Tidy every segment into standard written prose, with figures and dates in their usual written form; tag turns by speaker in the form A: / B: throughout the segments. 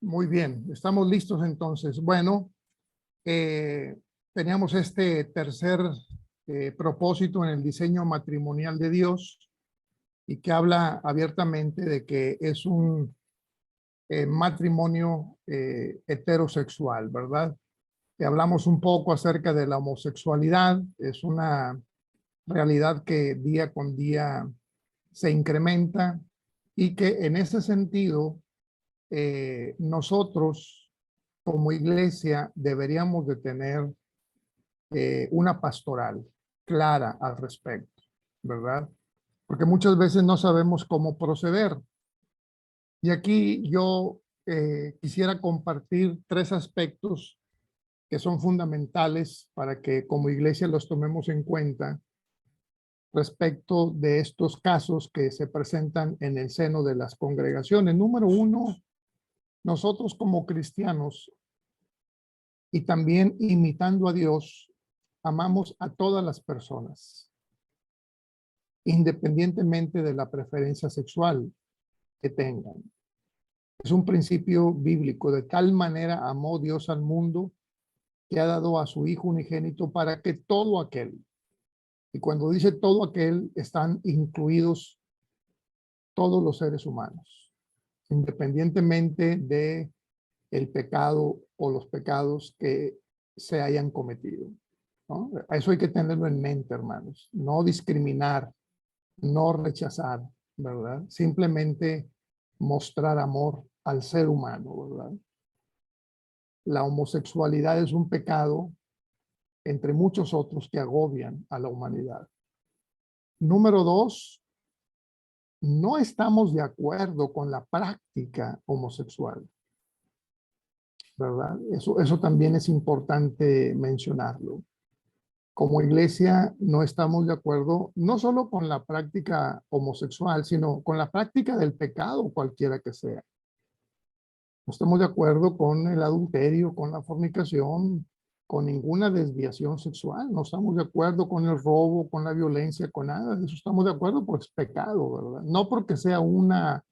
A: Muy bien, estamos listos entonces. Bueno, eh, teníamos este tercer propósito en el diseño matrimonial de Dios y que habla abiertamente de que es un matrimonio heterosexual, ¿verdad? Hablamos un poco acerca de la homosexualidad, es una realidad que día con día se incrementa y que en ese sentido nosotros como iglesia deberíamos de tener una pastoral clara al respecto, ¿verdad? Porque muchas veces no sabemos cómo proceder. Y aquí yo quisiera compartir tres aspectos que son fundamentales para que como iglesia los tomemos en cuenta respecto de estos casos que se presentan en el seno de las congregaciones. Número uno, nosotros como cristianos y también imitando a Dios, amamos a todas las personas, independientemente de la preferencia sexual que tengan. Es un principio bíblico. De tal manera amó Dios al mundo que ha dado a su Hijo unigénito para que todo aquel, y cuando dice todo aquel, están incluidos todos los seres humanos, independientemente de el pecado o los pecados que se hayan cometido, ¿no? Eso hay que tenerlo en mente, hermanos. No discriminar, no rechazar, ¿verdad? Simplemente mostrar amor al ser humano, ¿verdad? La homosexualidad es un pecado entre muchos otros que agobian a la humanidad. Número dos, no estamos de acuerdo con la práctica homosexual, ¿verdad? Eso también es importante mencionarlo. Como iglesia no estamos de acuerdo no solo con la práctica homosexual, sino con la práctica del pecado, cualquiera que sea. No estamos de acuerdo con el adulterio, con la fornicación, con ninguna desviación sexual. No estamos de acuerdo con el robo, con la violencia, con nada de eso. Estamos de acuerdo porque es pecado, ¿verdad? No porque sea una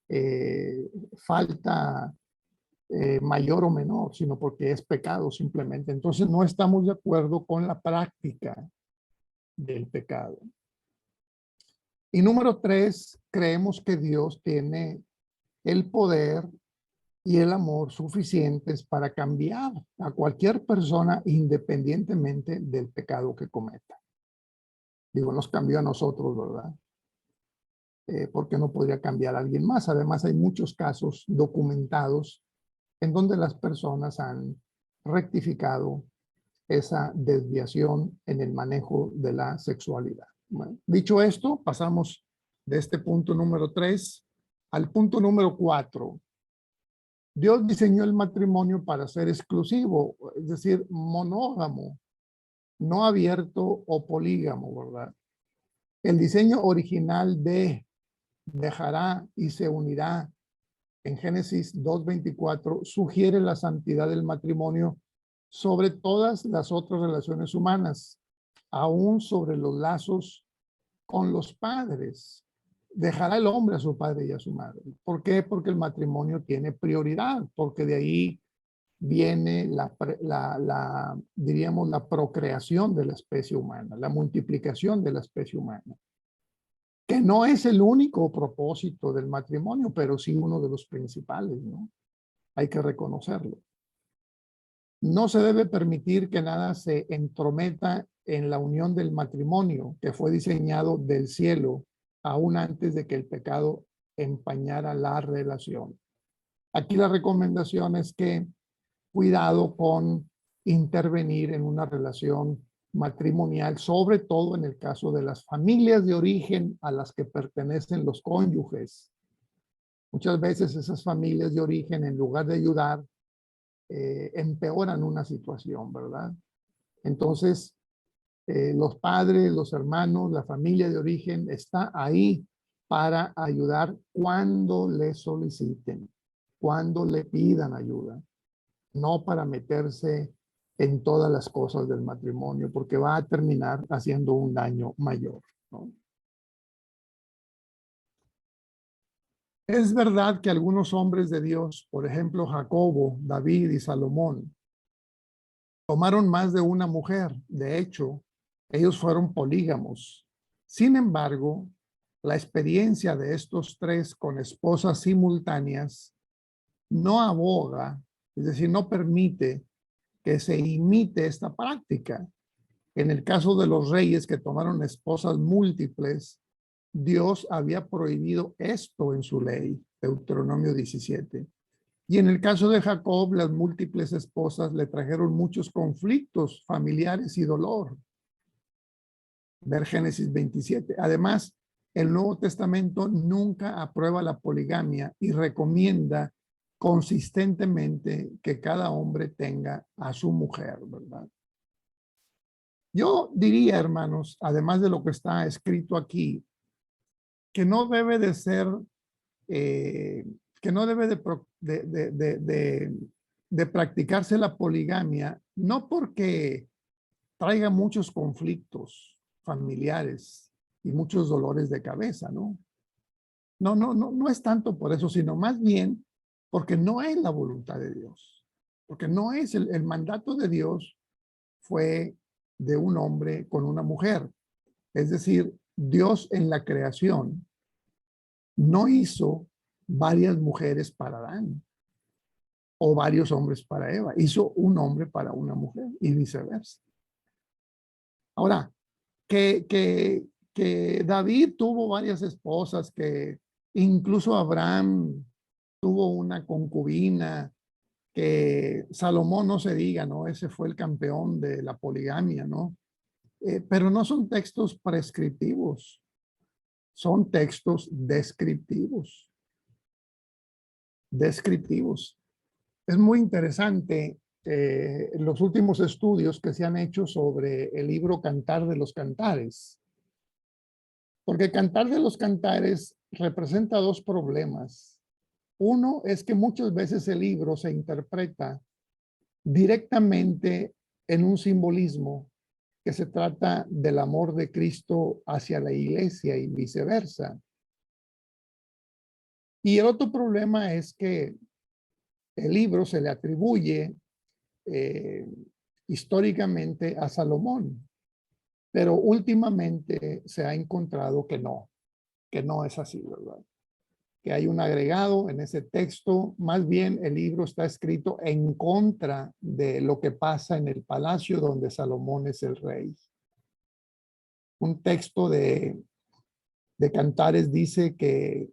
A: eh, falta mayor o menor, sino porque es pecado simplemente. Entonces no estamos de acuerdo con la práctica del pecado. Y número tres, creemos que Dios tiene el poder y el amor suficientes para cambiar a cualquier persona independientemente del pecado que cometa. Digo, nos cambió a nosotros, ¿verdad? ¿Por qué no podría cambiar a alguien más? Además, hay muchos casos documentados en donde las personas han rectificado esa desviación en el manejo de la sexualidad. Bueno, dicho esto, pasamos de este punto número 3 al punto número 4. Dios diseñó el matrimonio para ser exclusivo, es decir, monógamo, no abierto o polígamo, ¿verdad? El diseño original de dejará y se unirá en Génesis 2:24 sugiere la santidad del matrimonio sobre todas las otras relaciones humanas, aún sobre los lazos con los padres. Dejará el hombre a su padre y a su madre. ¿Por qué? Porque el matrimonio tiene prioridad, porque de ahí viene diríamos, la procreación de la especie humana, la multiplicación de la especie humana, que no es el único propósito del matrimonio, pero sí uno de los principales, ¿no? Hay que reconocerlo. No se debe permitir que nada se entrometa en la unión del matrimonio que fue diseñado del cielo aún antes de que el pecado empañara la relación. Aquí la recomendación es que cuidado con intervenir en una relación matrimonial, sobre todo en el caso de las familias de origen a las que pertenecen los cónyuges. Muchas veces esas familias de origen, en lugar de ayudar, empeoran una situación, ¿verdad? Entonces, los padres, los hermanos, la familia de origen está ahí para ayudar cuando le soliciten, cuando le pidan ayuda, no para meterse en todas las cosas del matrimonio, porque va a terminar haciendo un daño mayor, ¿no? Es verdad que algunos hombres de Dios, por ejemplo, Jacobo, David y Salomón, tomaron más de una mujer. De hecho, ellos fueron polígamos. Sin embargo, la experiencia de estos tres con esposas simultáneas no aboga, es decir, no permite que se imite esta práctica. En el caso de los reyes que tomaron esposas múltiples, Dios había prohibido esto en su ley, Deuteronomio 17. Y en el caso de Jacob, las múltiples esposas le trajeron muchos conflictos familiares y dolor. Ver Génesis 27. Además, el Nuevo Testamento nunca aprueba la poligamia y recomienda consistentemente que cada hombre tenga a su mujer, ¿verdad? Yo diría, hermanos, además de lo que está escrito aquí, que no debe de ser, eh, que no debe de practicarse la poligamia, no porque traiga muchos conflictos familiares y muchos dolores de cabeza, ¿no? No es tanto por eso, sino más bien porque no es la voluntad de Dios, porque no es el mandato de Dios fue de un hombre con una mujer. Es decir, Dios en la creación no hizo varias mujeres para Adán o varios hombres para Eva. Hizo un hombre para una mujer y viceversa. Ahora, que David tuvo varias esposas, que incluso Abraham tuvo una concubina, que Salomón no se diga, ¿no? Ese fue el campeón de la poligamia, ¿no? Pero no son textos prescriptivos, son textos descriptivos. Descriptivos. Es muy interesante los últimos estudios que se han hecho sobre el libro Cantar de los Cantares, porque Cantar de los Cantares representa dos problemas. Uno es que muchas veces el libro se interpreta directamente en un simbolismo que se trata del amor de Cristo hacia la iglesia y viceversa. Y el otro problema es que el libro se le atribuye eh, históricamente a Salomón, pero últimamente se ha encontrado que no es así, ¿verdad? Que hay un agregado en ese texto, más bien el libro está escrito en contra de lo que pasa en el palacio donde Salomón es el rey. Un texto de Cantares dice que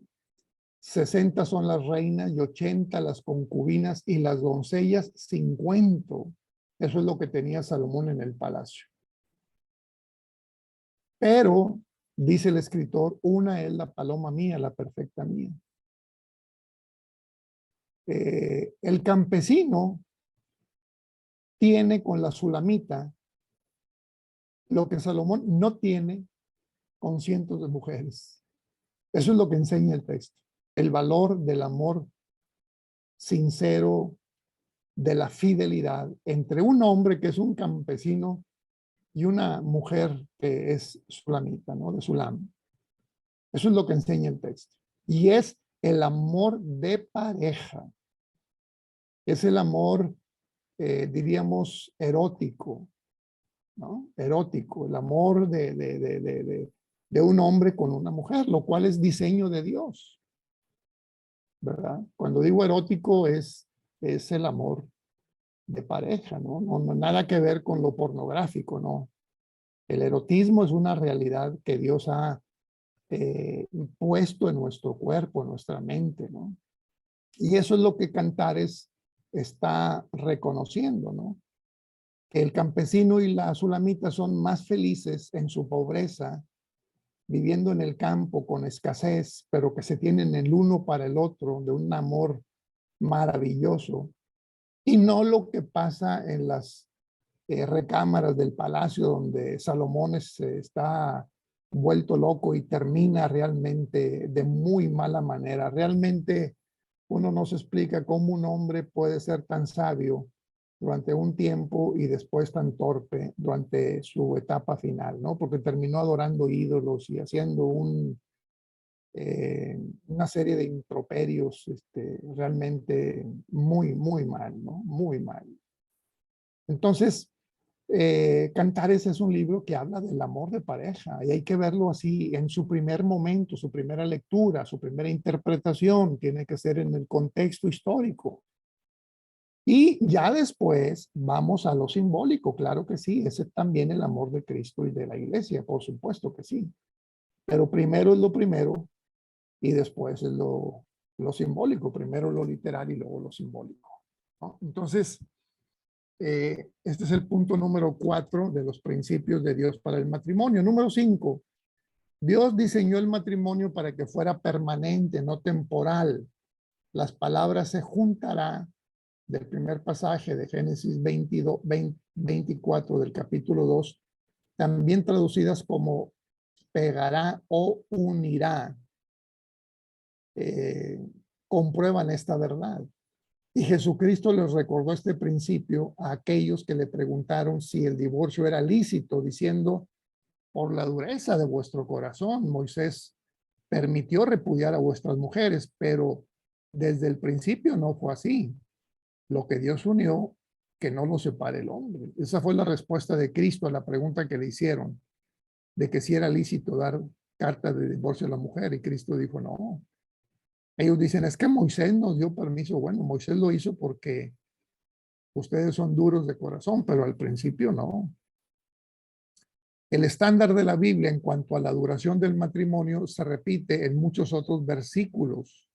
A: 60 son las reinas y 80 las concubinas y las doncellas 50. Eso es lo que tenía Salomón en el palacio. Pero, dice el escritor, una es la paloma mía, la perfecta mía. El campesino tiene con la sulamita lo que Salomón no tiene con cientos de mujeres. Eso es lo que enseña el texto. El valor del amor sincero, de la fidelidad entre un hombre que es un campesino y una mujer que es sulamita, ¿no? De Sulam. Eso es lo que enseña el texto. Y es el amor de pareja. Es el amor, diríamos, erótico, ¿no? Erótico, el amor de un hombre con una mujer, lo cual es diseño de Dios, ¿verdad? Cuando digo erótico es el amor de pareja, ¿no? No, nada que ver con lo pornográfico, ¿no? El erotismo es una realidad que Dios ha puesto en nuestro cuerpo, en nuestra mente, ¿no? Y eso es lo que Cantares está reconociendo, ¿no? Que el campesino y la sulamita son más felices en su pobreza, viviendo en el campo con escasez, pero que se tienen el uno para el otro de un amor maravilloso, y no lo que pasa en las recámaras del palacio donde Salomón está vuelto loco y termina realmente de muy mala manera. Realmente uno no se explica cómo un hombre puede ser tan sabio durante un tiempo y después tan torpe durante su etapa final, ¿no? Porque terminó adorando ídolos y haciendo una serie de improperios realmente muy, muy mal, ¿no? Muy mal. Entonces, Cantares es un libro que habla del amor de pareja y hay que verlo así en su primer momento, su primera lectura, su primera interpretación, tiene que ser en el contexto histórico. Y ya después vamos a lo simbólico, claro que sí, ese es también el amor de Cristo y de la iglesia, por supuesto que sí. Pero primero es lo primero y después es lo simbólico, primero lo literal y luego lo simbólico, ¿no? Entonces, este es el punto número 4 de los principios de Dios para el matrimonio. Número 5, Dios diseñó el matrimonio para que fuera permanente, no temporal. Las palabras se juntará del primer pasaje de Génesis 22, 24 del capítulo 2, también traducidas como pegará o unirá, eh, comprueban esta verdad. Y Jesucristo les recordó este principio a aquellos que le preguntaron si el divorcio era lícito, diciendo, por la dureza de vuestro corazón, Moisés permitió repudiar a vuestras mujeres, pero desde el principio no fue así. Lo que Dios unió, que no lo separe el hombre. Esa fue la respuesta de Cristo a la pregunta que le hicieron, de que si era lícito dar carta de divorcio a la mujer, y Cristo dijo, no. Ellos dicen, es que Moisés nos dio permiso. Bueno, Moisés lo hizo porque ustedes son duros de corazón, pero al principio no. El estándar de la Biblia en cuanto a la duración del matrimonio se repite en muchos otros versículos,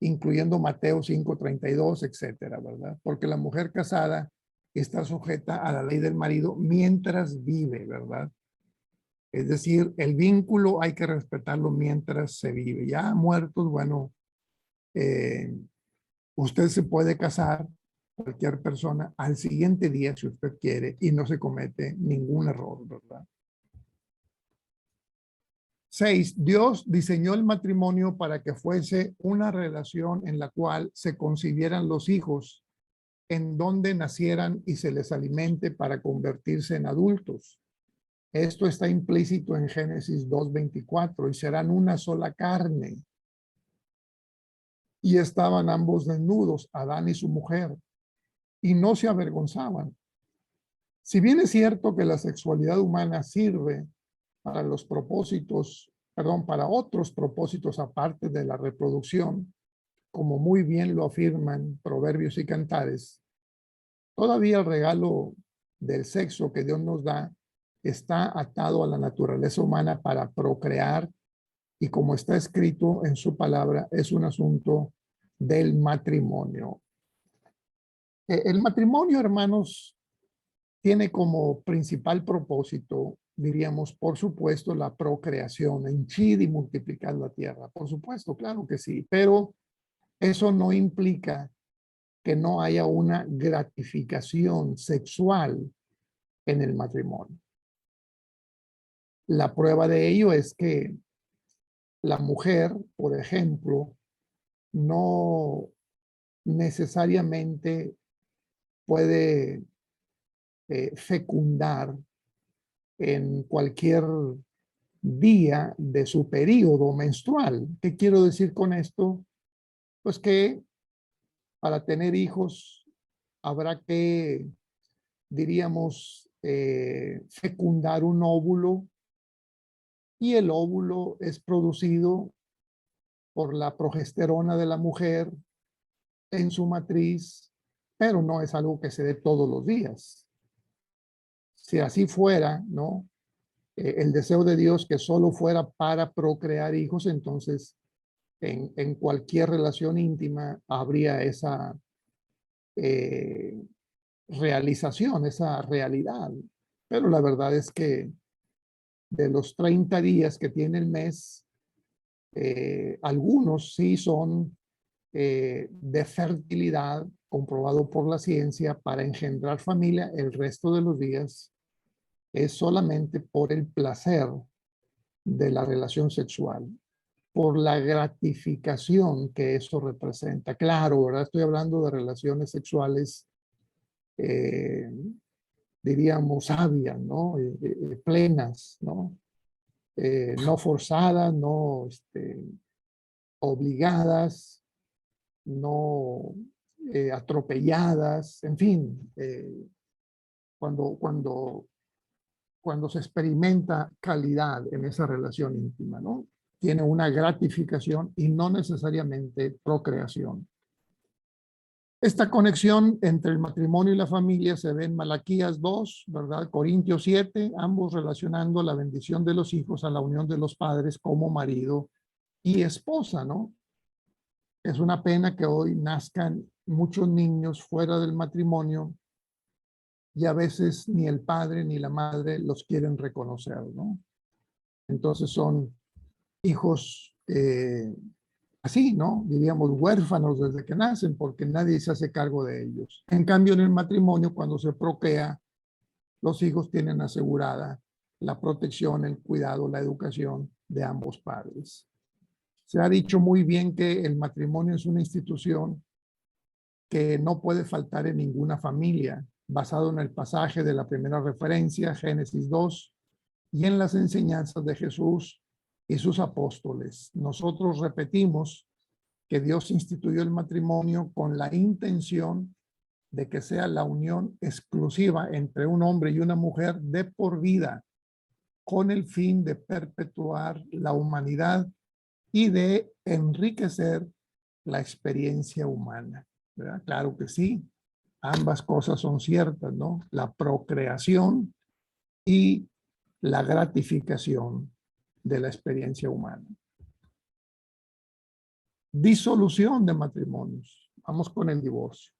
A: incluyendo Mateo 5:32, etcétera, ¿verdad? Porque la mujer casada está sujeta a la ley del marido mientras vive, ¿verdad? Es decir, el vínculo hay que respetarlo mientras se vive. Ya muertos, bueno, eh, usted se puede casar, cualquier persona, al siguiente día si usted quiere y no se comete ningún error, ¿verdad? 6. Dios diseñó el matrimonio para que fuese una relación en la cual se concibieran los hijos, en donde nacieran y se les alimente para convertirse en adultos. Esto está implícito en Génesis 2:24, y serán una sola carne. Y estaban ambos desnudos, Adán y su mujer, y no se avergonzaban. Si bien es cierto que la sexualidad humana sirve para los propósitos, perdón, para otros propósitos aparte de la reproducción, como muy bien lo afirman Proverbios y Cantares, todavía el regalo del sexo que Dios nos da está atado a la naturaleza humana para procrear, y como está escrito en su palabra, es un asunto del matrimonio. El matrimonio, hermanos, tiene como principal propósito, diríamos, por supuesto, la procreación, henchir y multiplicar la tierra. Por supuesto, claro que sí, pero eso no implica que no haya una gratificación sexual en el matrimonio. La prueba de ello es que la mujer, por ejemplo, no necesariamente puede fecundar en cualquier día de su periodo menstrual. ¿Qué quiero decir con esto? Pues que para tener hijos habrá que, diríamos, fecundar un óvulo, y el óvulo es producido por la progesterona de la mujer en su matriz, pero no es algo que se dé todos los días. Si así fuera, ¿no? El deseo de Dios que solo fuera para procrear hijos, entonces en cualquier relación íntima habría esa eh, realización, esa realidad. Pero la verdad es que de los 30 días que tiene el mes, algunos sí son de fertilidad comprobado por la ciencia para engendrar familia. El resto de los días es solamente por el placer de la relación sexual, por la gratificación que eso representa. Claro, ¿verdad? Estoy hablando de relaciones sexuales, eh, diríamos, sabias, ¿no? Plenas, ¿no? no forzadas, no obligadas, no atropelladas, en fin, cuando, cuando, cuando se experimenta calidad en esa relación íntima, ¿no? Tiene una gratificación y no necesariamente procreación. Esta conexión entre el matrimonio y la familia se ve en Malaquías 2, ¿verdad? Corintios 7, ambos relacionando la bendición de los hijos a la unión de los padres como marido y esposa, ¿no? Es una pena que hoy nazcan muchos niños fuera del matrimonio y a veces ni el padre ni la madre los quieren reconocer, ¿no? Entonces son hijos así, ¿no? Diríamos huérfanos desde que nacen porque nadie se hace cargo de ellos. En cambio, en el matrimonio, cuando se procrea, los hijos tienen asegurada la protección, el cuidado, la educación de ambos padres. Se ha dicho muy bien que el matrimonio es una institución que no puede faltar en ninguna familia, basado en el pasaje de la primera referencia, Génesis 2, y en las enseñanzas de Jesús y sus apóstoles. Nosotros repetimos que Dios instituyó el matrimonio con la intención de que sea la unión exclusiva entre un hombre y una mujer de por vida, con el fin de perpetuar la humanidad y de enriquecer la experiencia humana, ¿verdad? Claro que sí, ambas cosas son ciertas, ¿no? La procreación y la gratificación de la experiencia humana. Disolución de matrimonios. Vamos con el divorcio.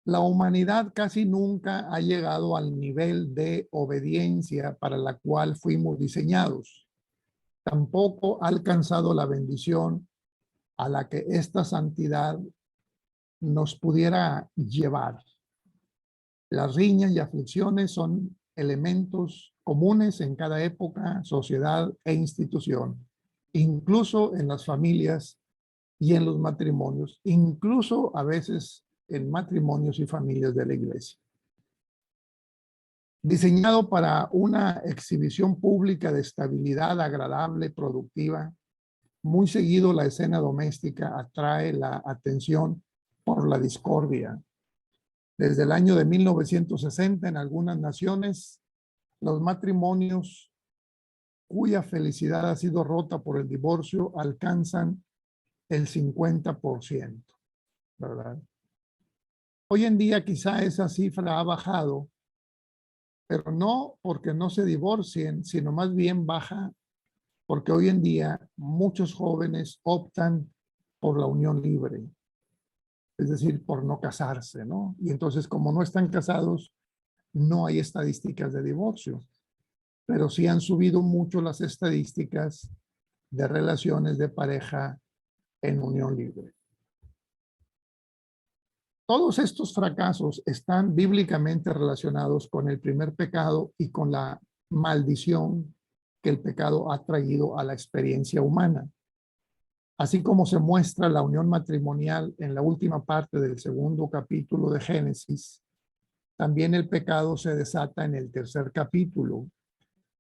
A: La humanidad casi nunca ha llegado al nivel de obediencia para la cual fuimos diseñados. Tampoco ha alcanzado la bendición a la que esta santidad nos pudiera llevar. Las riñas y aflicciones son elementos comunes en cada época, sociedad e institución, incluso en las familias y en los matrimonios, incluso a veces en matrimonios y familias de la iglesia. Diseñado para una exhibición pública de estabilidad agradable, productiva, muy seguido la escena doméstica atrae la atención por la discordia. Desde el año de 1960 en algunas naciones, los matrimonios cuya felicidad ha sido rota por el divorcio alcanzan el 50%, ¿verdad? Hoy en día quizá esa cifra ha bajado, pero no porque no se divorcien, sino más bien baja porque hoy en día muchos jóvenes optan por la unión libre, es decir, por no casarse, ¿no? Y entonces, como no están casados, no hay estadísticas de divorcio, pero sí han subido mucho las estadísticas de relaciones de pareja en unión libre. Todos estos fracasos están bíblicamente relacionados con el primer pecado y con la maldición que el pecado ha traído a la experiencia humana. Así como se muestra la unión matrimonial en la última parte del segundo capítulo de Génesis, también el pecado se desata en el tercer capítulo.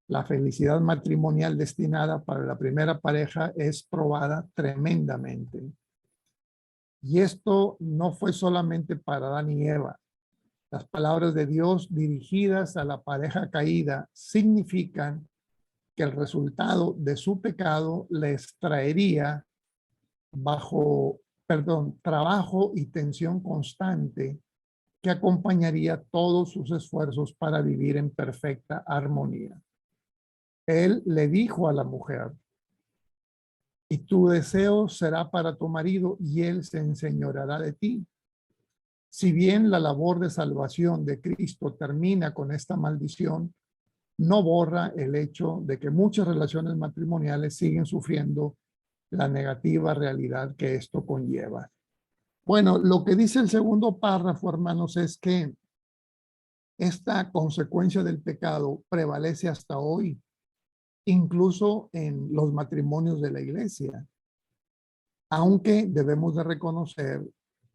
A: La felicidad matrimonial destinada para la primera pareja es probada tremendamente. Y esto no fue solamente para Adán y Eva. Las palabras de Dios dirigidas a la pareja caída significan que el resultado de su pecado les traería trabajo y tensión constante que acompañaría todos sus esfuerzos para vivir en perfecta armonía. Él le dijo a la mujer, y tu deseo será para tu marido y él se enseñoreará de ti. Si bien la labor de salvación de Cristo termina con esta maldición, no borra el hecho de que muchas relaciones matrimoniales siguen sufriendo la negativa realidad que esto conlleva. Bueno, lo que dice el segundo párrafo, hermanos, es que esta consecuencia del pecado prevalece hasta hoy, incluso en los matrimonios de la iglesia, aunque debemos de reconocer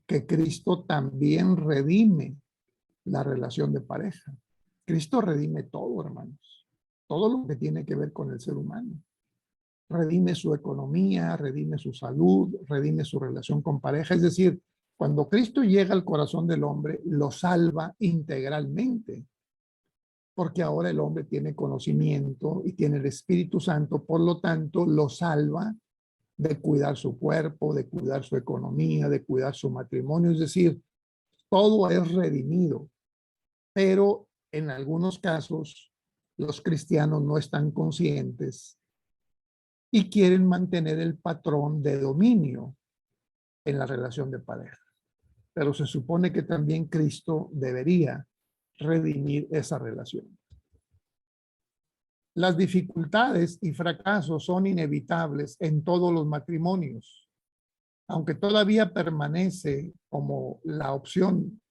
A: que Cristo también redime la relación de pareja. Cristo redime todo, hermanos. todo lo que tiene que ver con el ser humano. Redime su economía, redime su salud, redime su relación con pareja. Es decir, cuando Cristo llega al corazón del hombre, lo salva integralmente, porque ahora el hombre tiene conocimiento y tiene el Espíritu Santo, por lo tanto, lo salva de cuidar su cuerpo, de cuidar su economía, de cuidar su matrimonio. Es decir, todo es redimido, pero en algunos casos los cristianos no están conscientes y quieren mantener el patrón de dominio en la relación de pareja. Pero se supone que también Cristo debería redimir esa relación. Las dificultades y fracasos son inevitables en todos los matrimonios, aunque todavía permanece como la opción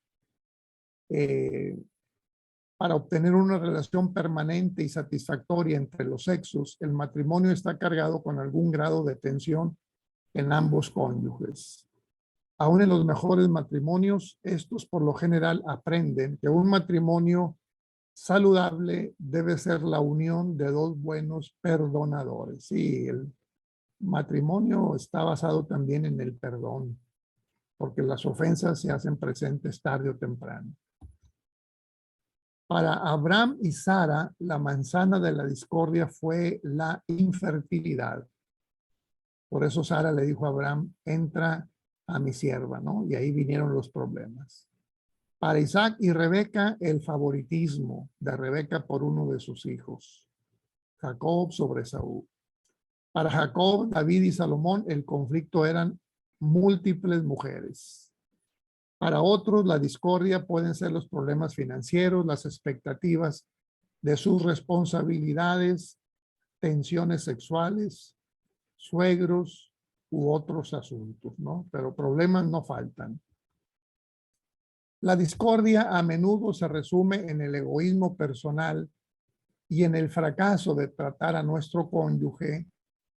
A: para obtener una relación permanente y satisfactoria entre los sexos. El matrimonio está cargado con algún grado de tensión en ambos cónyuges. Aún en los mejores matrimonios, estos por lo general aprenden que un matrimonio saludable debe ser la unión de dos buenos perdonadores. Sí, el matrimonio está basado también en el perdón, porque las ofensas se hacen presentes tarde o temprano. Para Abraham y Sara, la manzana de la discordia fue la infertilidad. Por eso Sara le dijo a Abraham, entra a mi sierva, ¿no? Y ahí vinieron los problemas. Para Isaac y Rebeca, el favoritismo de Rebeca por uno de sus hijos, Jacob sobre Saúl. Para Jacob, David y Salomón, el conflicto eran múltiples mujeres. Para otros, la discordia pueden ser los problemas financieros, las expectativas de sus responsabilidades, tensiones sexuales, suegros u otros asuntos, ¿no? Pero problemas no faltan. La discordia a menudo se resume en el egoísmo personal y en el fracaso de tratar a nuestro cónyuge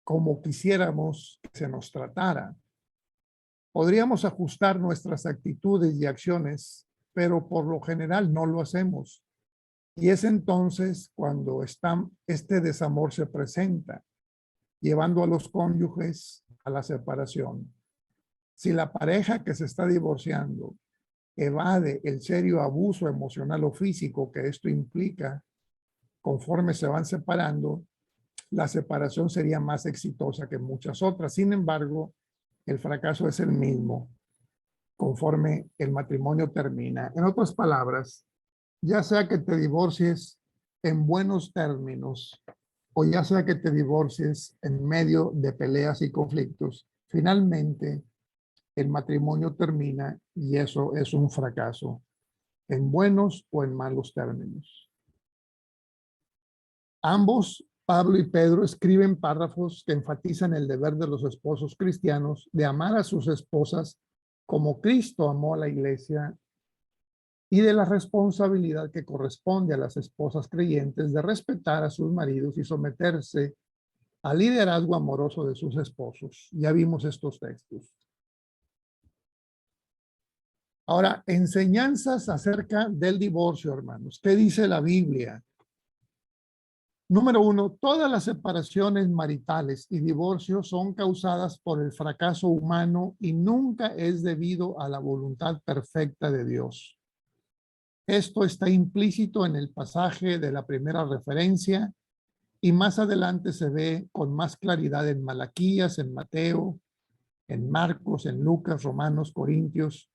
A: como quisiéramos que se nos tratara. Podríamos ajustar nuestras actitudes y acciones, pero por lo general no lo hacemos. Y es entonces cuando este desamor se presenta, llevando a los cónyuges a la separación. Si la pareja que se está divorciando evade el serio abuso emocional o físico que esto implica, conforme se van separando, la separación sería más exitosa que muchas otras. Sin embargo, el fracaso es el mismo conforme el matrimonio termina. En otras palabras, ya sea que te divorcies en buenos términos o ya sea que te divorcies en medio de peleas y conflictos, finalmente el matrimonio termina y eso es un fracaso, en buenos o en malos términos. Ambos, Pablo y Pedro, escriben párrafos que enfatizan el deber de los esposos cristianos de amar a sus esposas como Cristo amó a la iglesia y de la responsabilidad que corresponde a las esposas creyentes de respetar a sus maridos y someterse al liderazgo amoroso de sus esposos. Ya vimos estos textos. Ahora, enseñanzas acerca del divorcio, hermanos. ¿Qué dice la Biblia? Número 1, todas las separaciones maritales y divorcios son causadas por el fracaso humano y nunca es debido a la voluntad perfecta de Dios. Esto está implícito en el pasaje de la primera referencia y más adelante se ve con más claridad en Malaquías, en Mateo, en Marcos, en Lucas, Romanos, Corintios,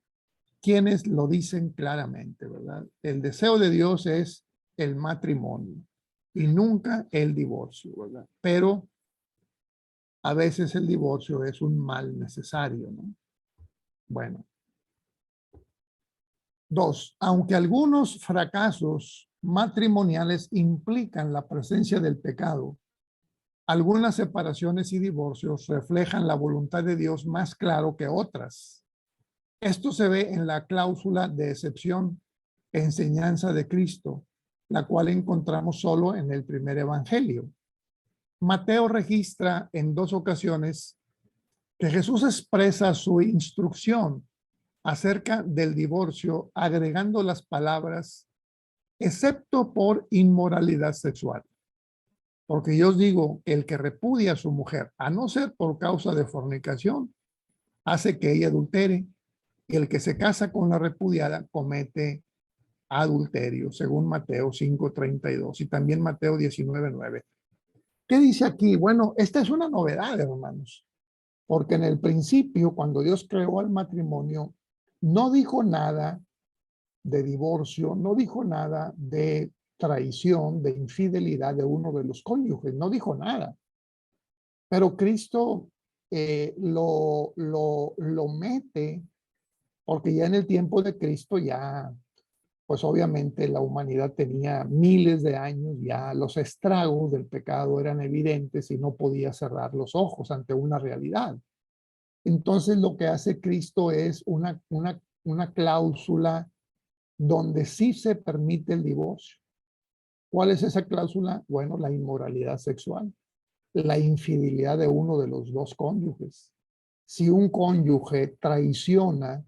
A: quienes lo dicen claramente, ¿verdad? El deseo de Dios es el matrimonio y nunca el divorcio, ¿verdad? Pero a veces el divorcio es un mal necesario, ¿no? Bueno. 2, aunque algunos fracasos matrimoniales implican la presencia del pecado, algunas separaciones y divorcios reflejan la voluntad de Dios más claro que otras. Esto se ve en la cláusula de excepción, enseñanza de Cristo, la cual encontramos solo en el primer evangelio. Mateo registra en 2 ocasiones que Jesús expresa su instrucción acerca del divorcio, agregando las palabras, excepto por inmoralidad sexual. Porque yo os digo, el que repudia a su mujer, a no ser por causa de fornicación, hace que ella adultere. Y el que se casa con la repudiada comete adulterio, según Mateo 5:32 y también Mateo 19:9. ¿Qué dice aquí? Bueno, esta es una novedad, hermanos, porque en el principio, cuando Dios creó el matrimonio, no dijo nada de divorcio, no dijo nada de traición, de infidelidad de uno de los cónyuges, no dijo nada. Pero Cristo lo mete porque ya en el tiempo de Cristo ya, pues obviamente la humanidad tenía miles de años, ya los estragos del pecado eran evidentes y no podía cerrar los ojos ante una realidad. Entonces lo que hace Cristo es una cláusula donde sí se permite el divorcio. ¿Cuál es esa cláusula? Bueno, la inmoralidad sexual, la infidelidad de uno de los dos cónyuges. Si un cónyuge traiciona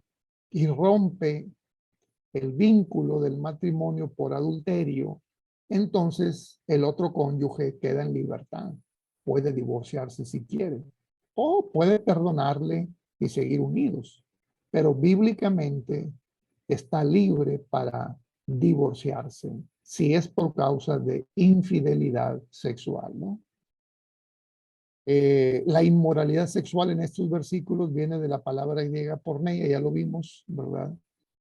A: y rompe el vínculo del matrimonio por adulterio, entonces el otro cónyuge queda en libertad. Puede divorciarse si quiere o puede perdonarle y seguir unidos. Pero bíblicamente está libre para divorciarse si es por causa de infidelidad sexual, ¿no? La inmoralidad sexual en estos versículos viene de la palabra griega porneia, ya lo vimos, ¿verdad?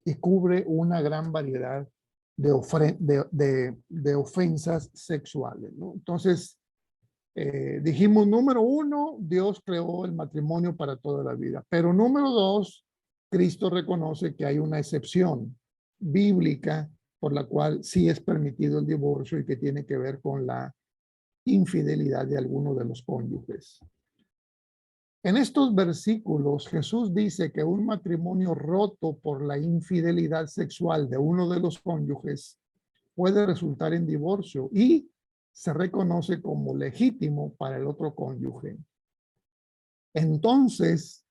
A: Y cubre una gran variedad de ofensas sexuales, ¿no? Entonces, dijimos, número uno, Dios creó el matrimonio para toda la vida. Pero número dos, Cristo reconoce que hay una excepción bíblica por la cual sí es permitido el divorcio y que tiene que ver con la infidelidad de alguno de los cónyuges. En estos versículos, Jesús dice que un matrimonio roto por la infidelidad sexual de uno de los cónyuges puede resultar en divorcio y se reconoce como legítimo para el otro cónyuge. Entonces,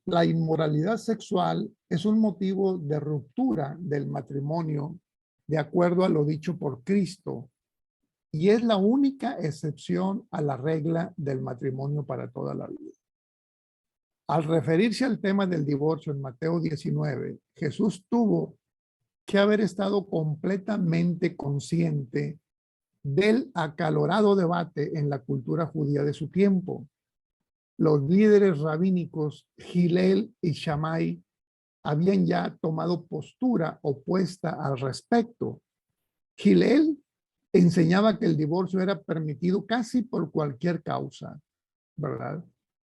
A: la inmoralidad sexual es un motivo de ruptura del matrimonio de acuerdo a lo dicho por Cristo y es la única excepción a la regla del matrimonio para toda la vida. Al referirse al tema del divorcio en Mateo 19, Jesús tuvo que haber estado completamente consciente del acalorado debate en la cultura judía de su tiempo. Los líderes rabínicos Hillel y Shammai habían ya tomado postura opuesta al respecto. Hillel enseñaba que el divorcio era permitido casi por cualquier causa, ¿verdad?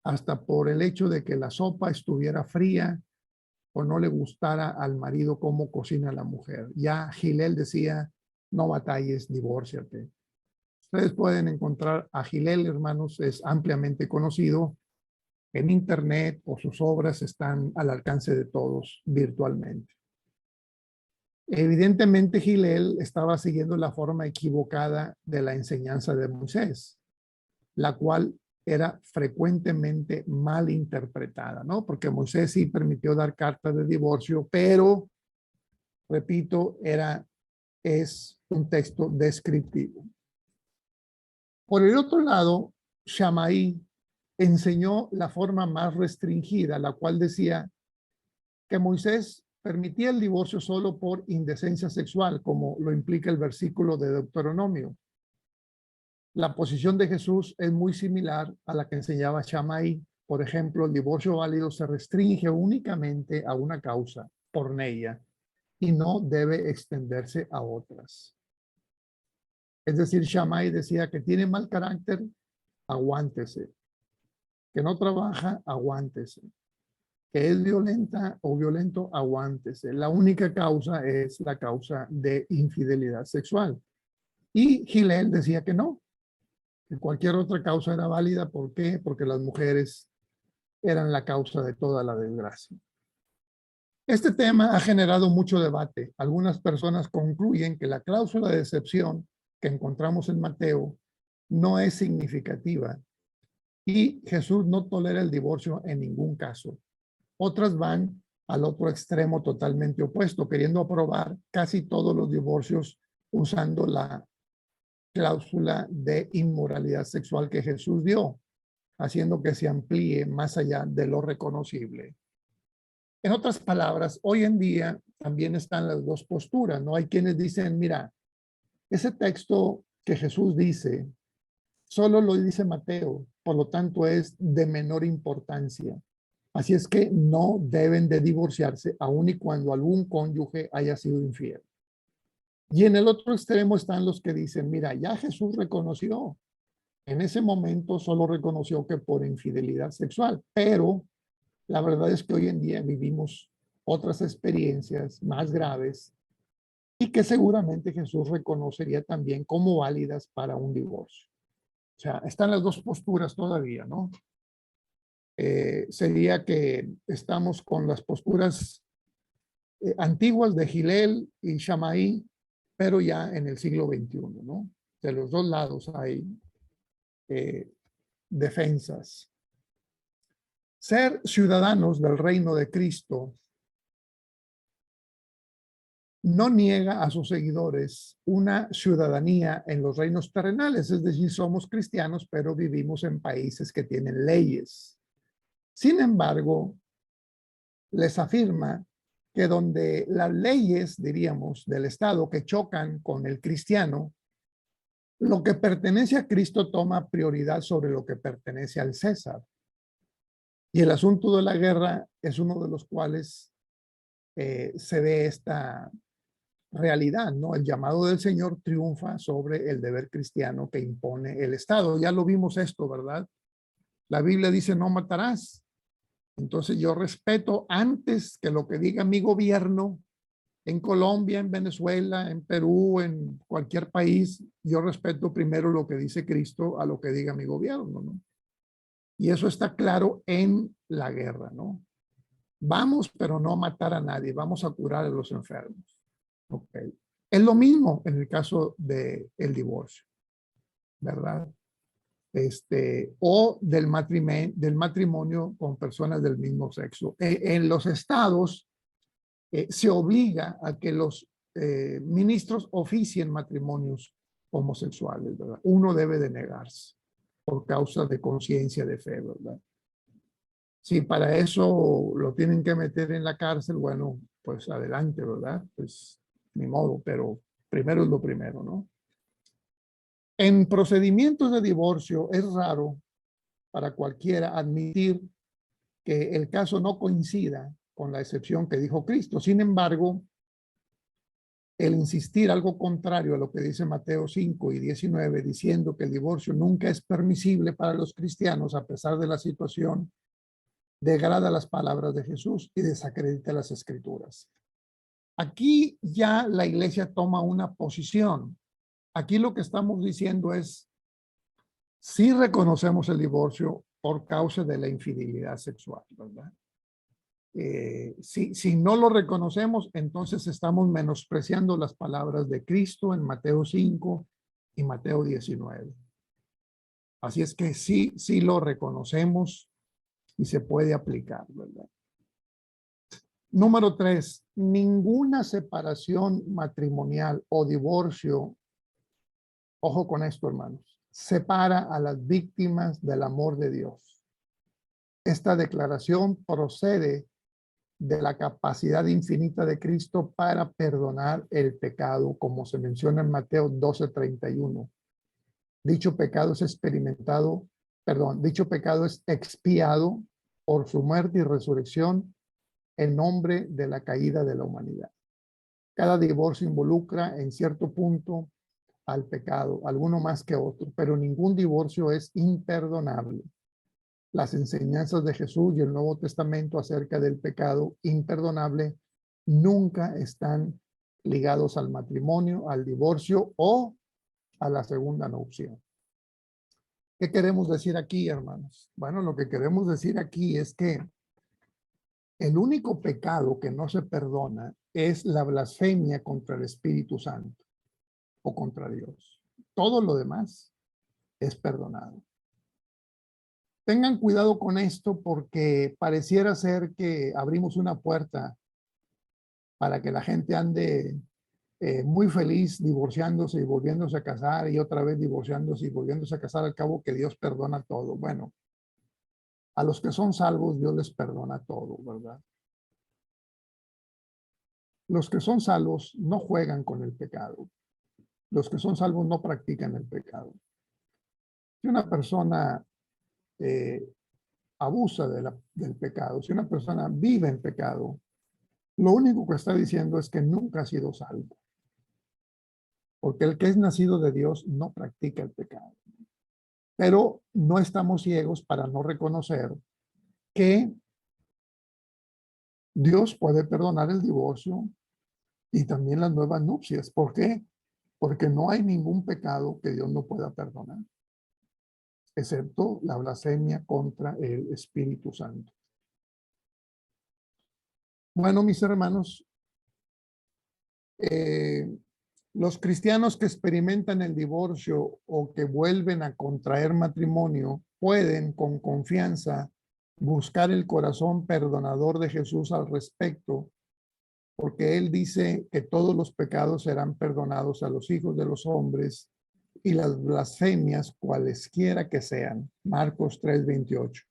A: Hasta por el hecho de que la sopa estuviera fría o no le gustara al marido cómo cocina la mujer. Ya Hillel decía, no batalles, divórciate. Ustedes pueden encontrar a Hillel, hermanos, es ampliamente conocido en internet o sus obras están al alcance de todos virtualmente. Evidentemente Hillel estaba siguiendo la forma equivocada de la enseñanza de Moisés, la cual era frecuentemente mal interpretada, ¿no? Porque Moisés sí permitió dar cartas de divorcio, pero, repito, es un texto descriptivo. Por el otro lado, Shammai enseñó la forma más restringida, la cual decía que Moisés permitía el divorcio solo por indecencia sexual, como lo implica el versículo de Deuteronomio. La posición de Jesús es muy similar a la que enseñaba Shammai. Por ejemplo, el divorcio válido se restringe únicamente a una causa, porneia, y no debe extenderse a otras. Es decir, Shammai decía que tiene mal carácter, aguántese. Que no trabaja, aguántese. Que es violenta o violento, aguántese. La única causa es la causa de infidelidad sexual. Y Hillel decía que no, que cualquier otra causa era válida. ¿Por qué? Porque las mujeres eran la causa de toda la desgracia. Este tema ha generado mucho debate. Algunas personas concluyen que la cláusula de excepción que encontramos en Mateo no es significativa y Jesús no tolera el divorcio en ningún caso. Otras van al otro extremo totalmente opuesto, queriendo aprobar casi todos los divorcios usando la cláusula de inmoralidad sexual que Jesús dio, haciendo que se amplíe más allá de lo reconocible. En otras palabras, hoy en día también están las dos posturas, ¿no? Hay quienes dicen, mira, ese texto que Jesús dice, solo lo dice Mateo, por lo tanto es de menor importancia. Así es que no deben de divorciarse, aun y cuando algún cónyuge haya sido infiel. Y en el otro extremo están los que dicen, mira, ya Jesús reconoció, en ese momento solo reconoció que por infidelidad sexual, pero la verdad es que hoy en día vivimos otras experiencias más graves y que seguramente Jesús reconocería también como válidas para un divorcio. O sea, están las dos posturas todavía, ¿no? Sería que estamos con las posturas antiguas de Gilel y Shammai, pero ya en el siglo XXI, ¿no? De los dos lados hay defensas. Ser ciudadanos del reino de Cristo no niega a sus seguidores una ciudadanía en los reinos terrenales, es decir, somos cristianos, pero vivimos en países que tienen leyes. Sin embargo, les afirma que donde las leyes, diríamos, del Estado que chocan con el cristiano, lo que pertenece a Cristo toma prioridad sobre lo que pertenece al César. Y el asunto de la guerra es uno de los cuales se ve esta realidad, ¿no? El llamado del Señor triunfa sobre el deber cristiano que impone el Estado. Ya lo vimos esto, ¿verdad? La Biblia dice no matarás. Entonces yo respeto antes que lo que diga mi gobierno en Colombia, en Venezuela, en Perú, en cualquier país, yo respeto primero lo que dice Cristo a lo que diga mi gobierno, ¿no? Y eso está claro en la guerra, ¿no? Vamos, pero no a matar a nadie, vamos a curar a los enfermos. Okay. Es lo mismo en el caso del divorcio, ¿verdad? O del matrimonio con personas del mismo sexo. En los estados se obliga a que los ministros oficien matrimonios homosexuales, ¿verdad? Uno debe de negarse por causa de conciencia de fe, ¿verdad? Si para eso lo tienen que meter en la cárcel, bueno, pues adelante, ¿verdad? Pues ni modo, pero primero es lo primero, ¿no? En procedimientos de divorcio es raro para cualquiera admitir que el caso no coincida con la excepción que dijo Cristo. Sin embargo, el insistir algo contrario a lo que dice Mateo 5 y 19, diciendo que el divorcio nunca es permisible para los cristianos a pesar de la situación, degrada las palabras de Jesús y desacredita las escrituras. Aquí ya la iglesia toma una posición. Aquí lo que estamos diciendo es, sí reconocemos el divorcio por causa de la infidelidad sexual, ¿verdad? Si no lo reconocemos, entonces estamos menospreciando las palabras de Cristo en Mateo 5 y Mateo 19. Así es que sí lo reconocemos y se puede aplicar, ¿verdad? Número 3, ninguna separación matrimonial o divorcio, ojo con esto, hermanos, separa a las víctimas del amor de Dios. Esta declaración procede de la capacidad infinita de Cristo para perdonar el pecado, como se menciona en Mateo 12:31. Dicho pecado es dicho pecado es expiado por su muerte y resurrección en nombre de la caída de la humanidad. Cada divorcio involucra en cierto punto al pecado, alguno más que otro, pero ningún divorcio es imperdonable. Las enseñanzas de Jesús y el Nuevo Testamento acerca del pecado imperdonable nunca están ligados al matrimonio, al divorcio o a la segunda nupcia. ¿Qué queremos decir aquí, hermanos? Bueno, lo que queremos decir aquí es que el único pecado que no se perdona es la blasfemia contra el Espíritu Santo o contra Dios. Todo lo demás es perdonado. Tengan cuidado con esto porque pareciera ser que abrimos una puerta para que la gente ande muy feliz divorciándose y volviéndose a casar y otra vez divorciándose y volviéndose a casar, al cabo que Dios perdona todo. Bueno, a los que son salvos Dios les perdona todo, ¿verdad? Los que son salvos no juegan con el pecado. Los que son salvos no practican el pecado. Si una persona eh, abusa del pecado, si una persona vive en pecado, lo único que está diciendo es que nunca ha sido salvo. Porque el que es nacido de Dios no practica el pecado. Pero no estamos ciegos para no reconocer que Dios puede perdonar el divorcio y también las nuevas nupcias. ¿Por qué? Porque no hay ningún pecado que Dios no pueda perdonar, excepto la blasfemia contra el Espíritu Santo. Bueno, mis hermanos, los cristianos que experimentan el divorcio o que vuelven a contraer matrimonio pueden con confianza buscar el corazón perdonador de Jesús al respecto, porque Él dice que todos los pecados serán perdonados a los hijos de los hombres y las blasfemias cualesquiera que sean. Marcos 3:28.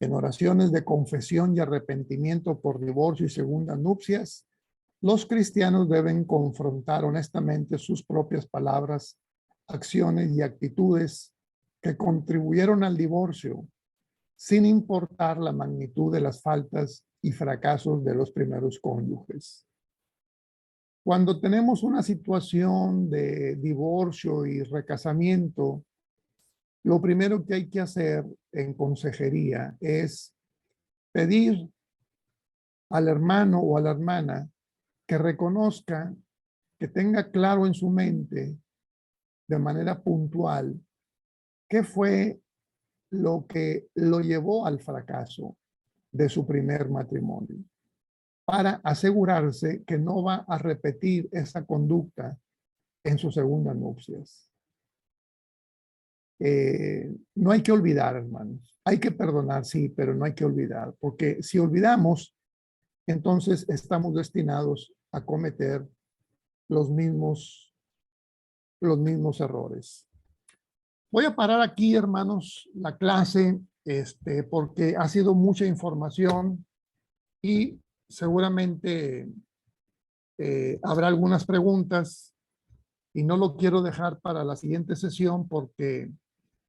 A: En oraciones de confesión y arrepentimiento por divorcio y segundas nupcias, los cristianos deben confrontar honestamente sus propias palabras, acciones y actitudes que contribuyeron al divorcio, sin importar la magnitud de las faltas y fracasos de los primeros cónyuges. Cuando tenemos una situación de divorcio y recasamiento, lo primero que hay que hacer en consejería es pedir al hermano o a la hermana que reconozca, que tenga claro en su mente de manera puntual qué fue lo que lo llevó al fracaso de su primer matrimonio, para asegurarse que no va a repetir esa conducta en sus segundas nupcias. No hay que olvidar, hermanos. Hay que perdonar, sí, pero no hay que olvidar, porque si olvidamos, entonces estamos destinados a cometer los mismos errores. Voy a parar aquí, hermanos, la clase, porque ha sido mucha información y seguramente habrá algunas preguntas y no lo quiero dejar para la siguiente sesión porque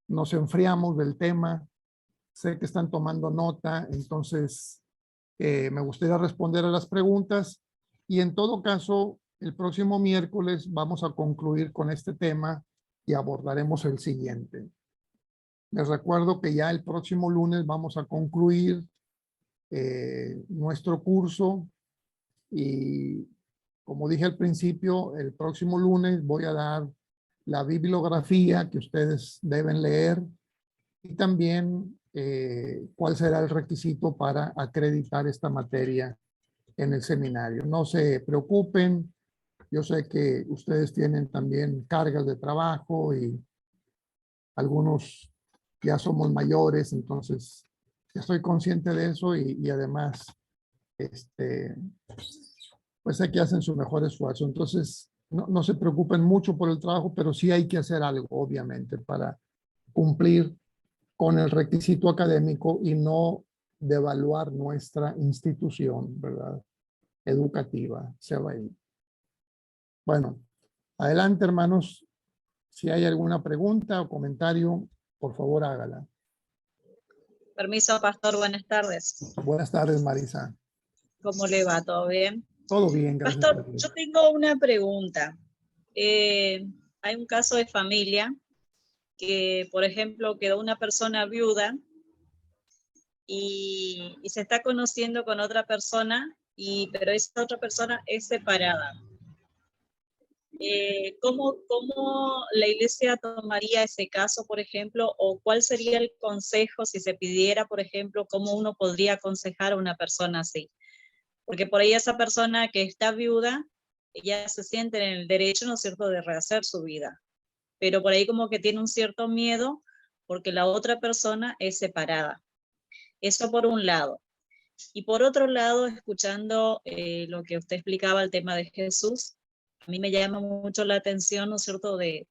A: nos enfriamos del tema. Sé que están tomando nota, entonces me gustaría responder a las preguntas y en todo caso, el próximo miércoles vamos a concluir con este tema y abordaremos el siguiente. Les recuerdo que ya el próximo lunes vamos a concluir nuestro curso y como dije al principio, el próximo lunes voy a dar la bibliografía que ustedes deben leer y también cuál será el requisito para acreditar esta materia en el seminario. No se preocupen, yo sé que ustedes tienen también cargas de trabajo y algunos ya somos mayores, entonces estoy consciente de eso y además, pues sé que hacen su mejor esfuerzo. Entonces, no se preocupen mucho por el trabajo, pero sí hay que hacer algo, obviamente, para cumplir con el requisito académico y no devaluar nuestra institución, ¿verdad? Educativa, se va ahí. Bueno, adelante, hermanos. Si hay alguna pregunta o comentario, por favor, hágala.
B: Permiso, pastor, buenas tardes.
A: Buenas tardes, Marisa.
B: ¿Cómo le va? ¿Todo bien?
A: Todo bien, gracias.
B: Pastor, yo tengo una pregunta. Hay un caso de familia que, por ejemplo, quedó una persona viuda y se está conociendo con otra persona, pero esa otra persona es separada. ¿Cómo la iglesia tomaría ese caso, por ejemplo, o cuál sería el consejo si se pidiera, por ejemplo, cómo uno podría aconsejar a una persona así? Porque por ahí esa persona que está viuda, ella se siente en el derecho, ¿no es cierto?, de rehacer su vida, pero por ahí como que tiene un cierto miedo porque la otra persona es separada. Eso por un lado. Y por otro lado, escuchando lo que usted explicaba, el tema de Jesús, a mí me llama mucho la atención, ¿no es cierto?, de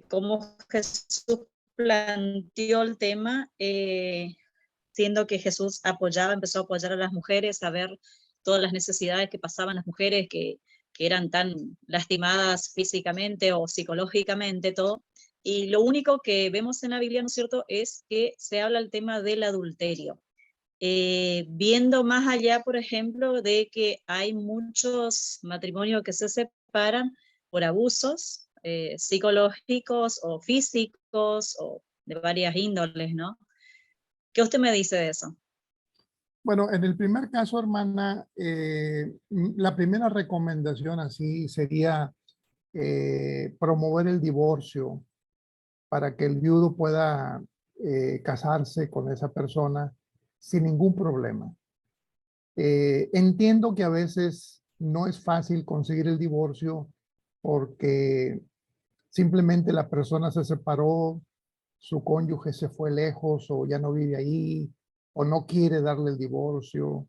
B: cómo Jesús planteó el tema, siendo que Jesús empezó a apoyar a las mujeres, a ver todas las necesidades que pasaban las mujeres, que eran tan lastimadas físicamente o psicológicamente, todo. Y lo único que vemos en la Biblia, ¿no es cierto?, es que se habla el tema del adulterio. Viendo más allá, por ejemplo, de que hay muchos matrimonios que se separan por abusos psicológicos o físicos o de varias índoles, ¿no? ¿Qué usted me dice de eso?
A: Bueno, en el primer caso, hermana, la primera recomendación así sería promover el divorcio para que el viudo pueda casarse con esa persona sin ningún problema. Entiendo que a veces no es fácil conseguir el divorcio porque simplemente la persona se separó, su cónyuge se fue lejos o ya no vive ahí o no quiere darle el divorcio.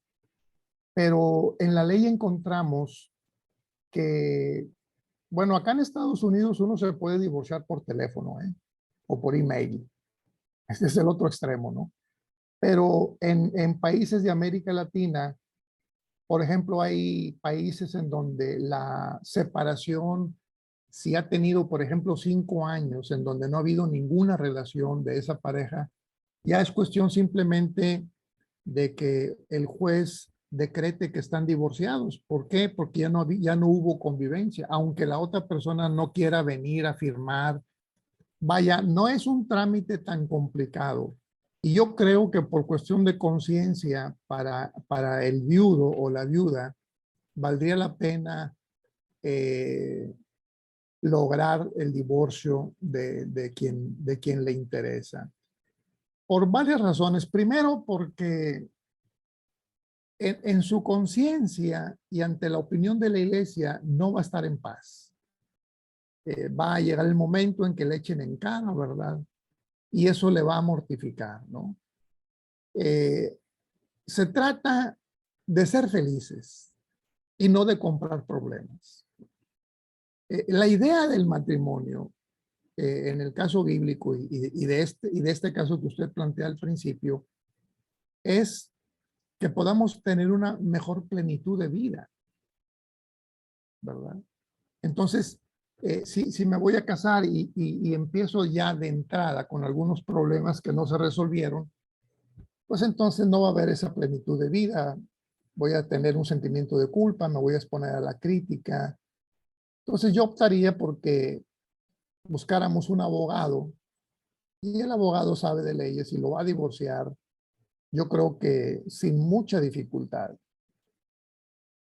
A: Pero en la ley encontramos que, bueno, acá en Estados Unidos uno se puede divorciar por teléfono, ¿eh? O por email. Este es el otro extremo, ¿no? Pero en países de América Latina, por ejemplo, hay países en donde la separación, si ha tenido, por ejemplo, 5 años en donde no ha habido ninguna relación de esa pareja, ya es cuestión simplemente de que el juez decrete que están divorciados. ¿Por qué? Porque ya no hubo convivencia, aunque la otra persona no quiera venir a firmar. Vaya, no es un trámite tan complicado. Y yo creo que por cuestión de conciencia para el viudo o la viuda, valdría la pena eh, lograr el divorcio de quien le interesa. Por varias razones. Primero, porque en su conciencia y ante la opinión de la iglesia no va a estar en paz. Va a llegar el momento en que le echen en cara, ¿verdad? Y eso le va a mortificar, ¿no? Se trata de ser felices y no de comprar problemas. La idea del matrimonio, en el caso bíblico y de este caso que usted plantea al principio, es que podamos tener una mejor plenitud de vida, ¿verdad? Entonces, si me voy a casar y empiezo ya de entrada con algunos problemas que no se resolvieron, pues entonces no va a haber esa plenitud de vida. Voy a tener un sentimiento de culpa, me voy a exponer a la crítica. Entonces yo optaría porque buscáramos un abogado y el abogado sabe de leyes y lo va a divorciar, yo creo que sin mucha dificultad.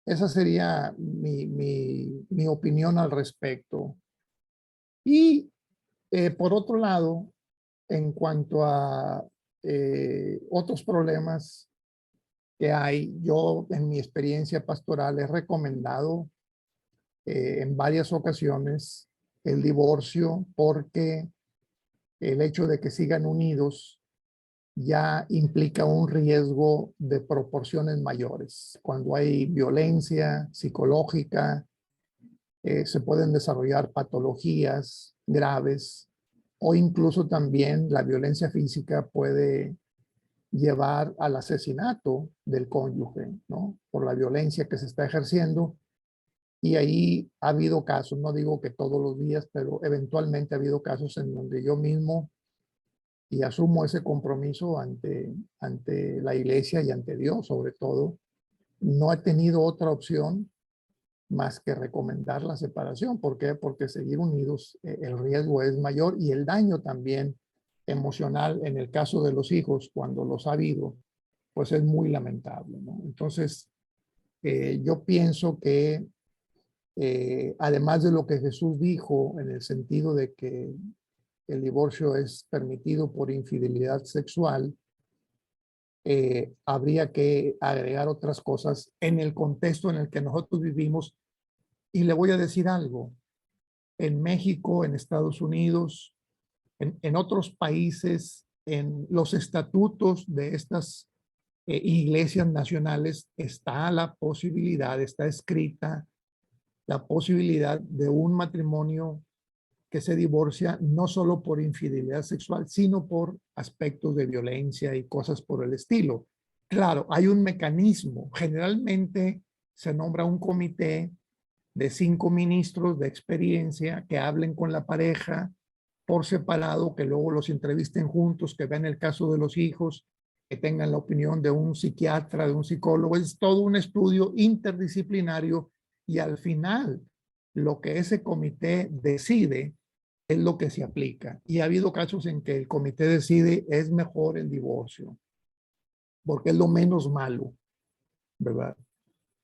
A: Esa sería mi opinión al respecto. Y por otro lado, en cuanto a otros problemas que hay, yo en mi experiencia pastoral he recomendado en varias ocasiones el divorcio porque el hecho de que sigan unidos ya implica un riesgo de proporciones mayores. Cuando hay violencia psicológica, se pueden desarrollar patologías graves o incluso también la violencia física puede llevar al asesinato del cónyuge, ¿no? Por la violencia que se está ejerciendo. Y ahí ha habido casos, no digo que todos los días, pero eventualmente ha habido casos en donde yo mismo y asumo ese compromiso ante la iglesia y ante Dios, sobre todo, no he tenido otra opción más que recomendar la separación. ¿Por qué? Porque seguir unidos, el riesgo es mayor y el daño también emocional en el caso de los hijos, cuando los ha habido, pues es muy lamentable, ¿no? Entonces, yo pienso que además de lo que Jesús dijo en el sentido de que el divorcio es permitido por infidelidad sexual, habría que agregar otras cosas en el contexto en el que nosotros vivimos. Y le voy a decir algo, en México, en Estados Unidos, en otros países, en los estatutos de estas iglesias nacionales está la posibilidad, está escrita la posibilidad de un matrimonio que se divorcia no solo por infidelidad sexual, sino por aspectos de violencia y cosas por el estilo. Claro, hay un mecanismo. Generalmente se nombra un comité de 5 ministros de experiencia que hablen con la pareja por separado, que luego los entrevisten juntos, que vean el caso de los hijos, que tengan la opinión de un psiquiatra, de un psicólogo. Es todo un estudio interdisciplinario y al final lo que ese comité decide es lo que se aplica. Y ha habido casos en que el comité decide es mejor el divorcio, porque es lo menos malo, ¿verdad?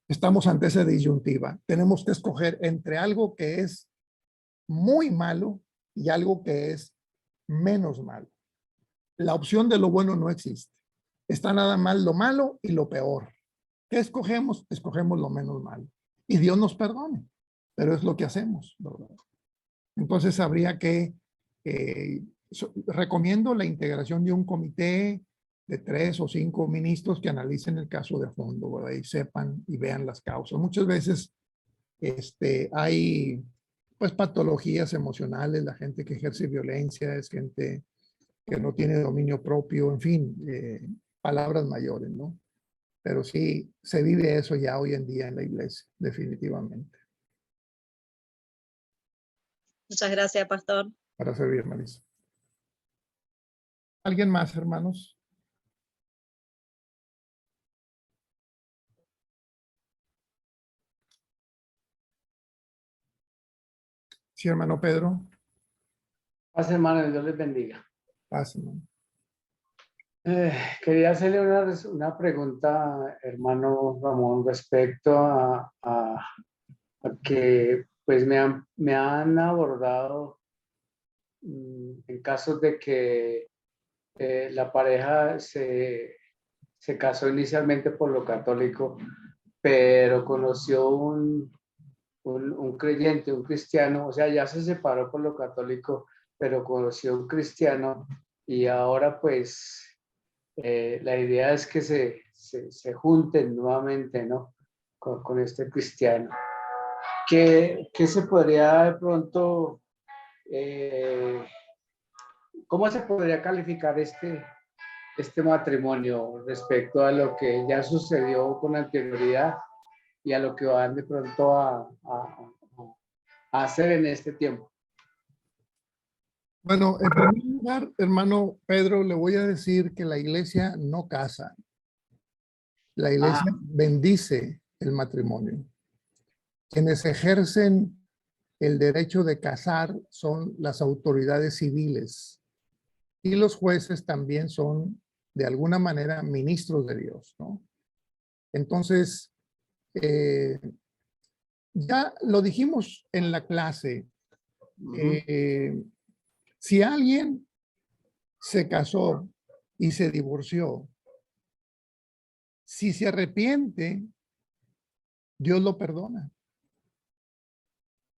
A: Estamos ante esa disyuntiva. Tenemos que escoger entre algo que es muy malo y algo que es menos malo. La opción de lo bueno no existe. Está nada más lo malo y lo peor. ¿Qué escogemos? Escogemos lo menos malo. Y Dios nos perdone, pero es lo que hacemos, ¿verdad? Entonces habría que, recomiendo la integración de un comité de 3 o 5 ministros que analicen el caso de fondo, ¿verdad? Y sepan y vean las causas. Muchas veces hay pues patologías emocionales, la gente que ejerce violencia es gente que no tiene dominio propio, en fin, palabras mayores, ¿no? Pero sí, se vive eso ya hoy en día en la iglesia, definitivamente.
B: Muchas gracias, pastor.
A: Para servir, Marisa. ¿Alguien más, hermanos? Sí, hermano Pedro.
C: Paz, hermano, Dios les bendiga.
A: Paz, hermano.
C: Quería hacerle una pregunta, hermano Ramón, respecto a que pues me han abordado en casos de que la pareja se casó inicialmente por lo católico, pero conoció un creyente, un cristiano, o sea, ya se separó por lo católico, pero conoció un cristiano y ahora pues la idea es que se junten nuevamente, ¿no? Con este cristiano. ¿Qué se podría de pronto, cómo se podría calificar este matrimonio respecto a lo que ya sucedió con anterioridad y a lo que van de pronto a hacer en este tiempo?
A: Bueno, en primer lugar, hermano Pedro, le voy a decir que la iglesia no casa. La iglesia bendice el matrimonio. Quienes ejercen el derecho de casar son las autoridades civiles y los jueces también son de alguna manera ministros de Dios, ¿no? Entonces, ya lo dijimos en la clase, si alguien se casó y se divorció, si se arrepiente, Dios lo perdona.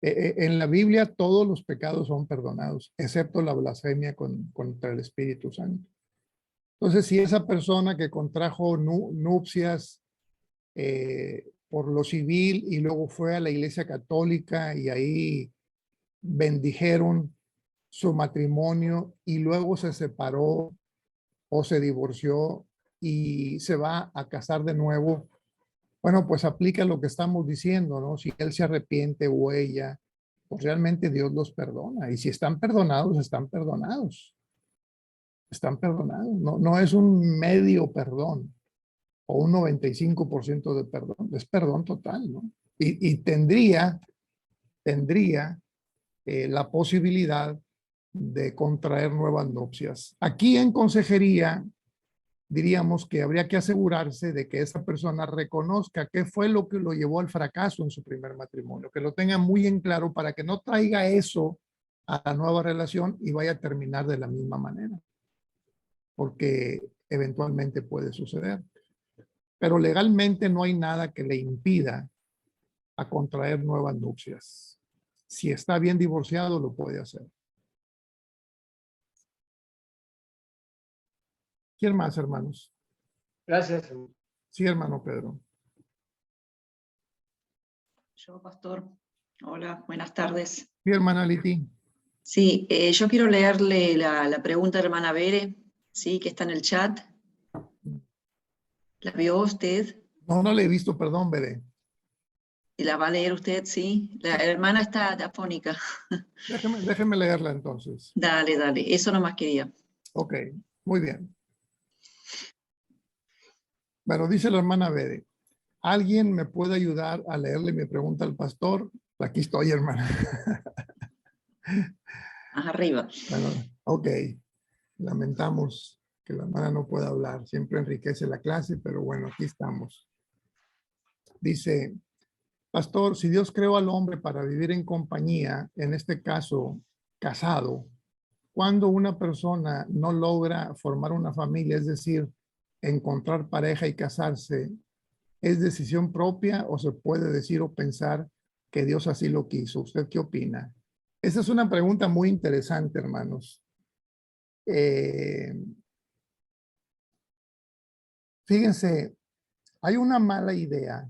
A: En la Biblia todos los pecados son perdonados, excepto la blasfemia contra el Espíritu Santo. Entonces, si esa persona que contrajo nupcias por lo civil y luego fue a la iglesia católica y ahí bendijeron su matrimonio y luego se separó o se divorció y se va a casar de nuevo, bueno, pues aplica lo que estamos diciendo, ¿no? Si él se arrepiente o ella, pues realmente Dios los perdona. Y si están perdonados, están perdonados. Están perdonados. No es un medio perdón o un 95% de perdón. Es perdón total, ¿no? Y tendría la posibilidad de contraer nuevas nupcias. Aquí en consejería diríamos que habría que asegurarse de que esa persona reconozca qué fue lo que lo llevó al fracaso en su primer matrimonio, que lo tenga muy en claro para que no traiga eso a la nueva relación y vaya a terminar de la misma manera, porque eventualmente puede suceder. Pero legalmente no hay nada que le impida a contraer nuevas nupcias. Si está bien divorciado, lo puede hacer. ¿Quién más, hermanos?
C: Gracias.
A: Sí, hermano Pedro.
D: Yo, pastor. Hola, buenas tardes.
A: Sí, hermana Liti.
D: Sí, yo quiero leerle la pregunta de hermana Bere, sí, que está en el chat. ¿La vio usted?
A: No, no le he visto, perdón, Bere.
D: ¿Y la va a leer usted? Sí. La hermana está afónica.
A: Déjeme leerla entonces.
D: Dale, dale. Eso nomás quería.
A: Ok, muy bien. Bueno, dice la hermana Bere, ¿alguien me puede ayudar a leerle mi pregunta al pastor? Aquí estoy, hermana.
D: Más arriba.
A: Bueno, ok. Lamentamos que la hermana no pueda hablar. Siempre enriquece la clase, pero bueno, aquí estamos. Dice, pastor, si Dios creó al hombre para vivir en compañía, en este caso, casado, cuando una persona no logra formar una familia, es decir, encontrar pareja y casarse, ¿es decisión propia o se puede decir o pensar que Dios así lo quiso? ¿Usted qué opina? Esa es una pregunta muy interesante, hermanos. Fíjense, hay una mala idea,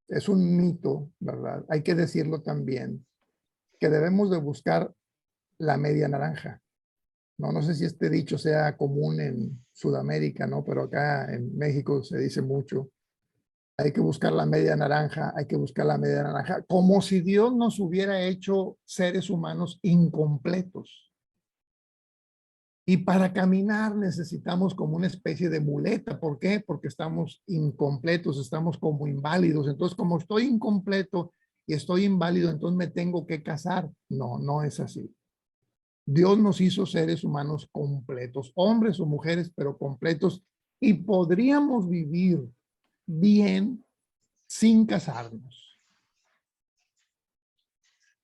A: es un mito, ¿verdad? Hay que decirlo también, que debemos de buscar la media naranja. No sé si este dicho sea común en Sudamérica, ¿no? Pero acá en México se dice mucho. Hay que buscar la media naranja, hay que buscar la media naranja, como si Dios nos hubiera hecho seres humanos incompletos. Y para caminar necesitamos como una especie de muleta. ¿Por qué? Porque estamos incompletos, estamos como inválidos. Entonces, como estoy incompleto y estoy inválido, entonces me tengo que casar. No, no es así. Dios nos hizo seres humanos completos, hombres o mujeres, pero completos, y podríamos vivir bien sin casarnos.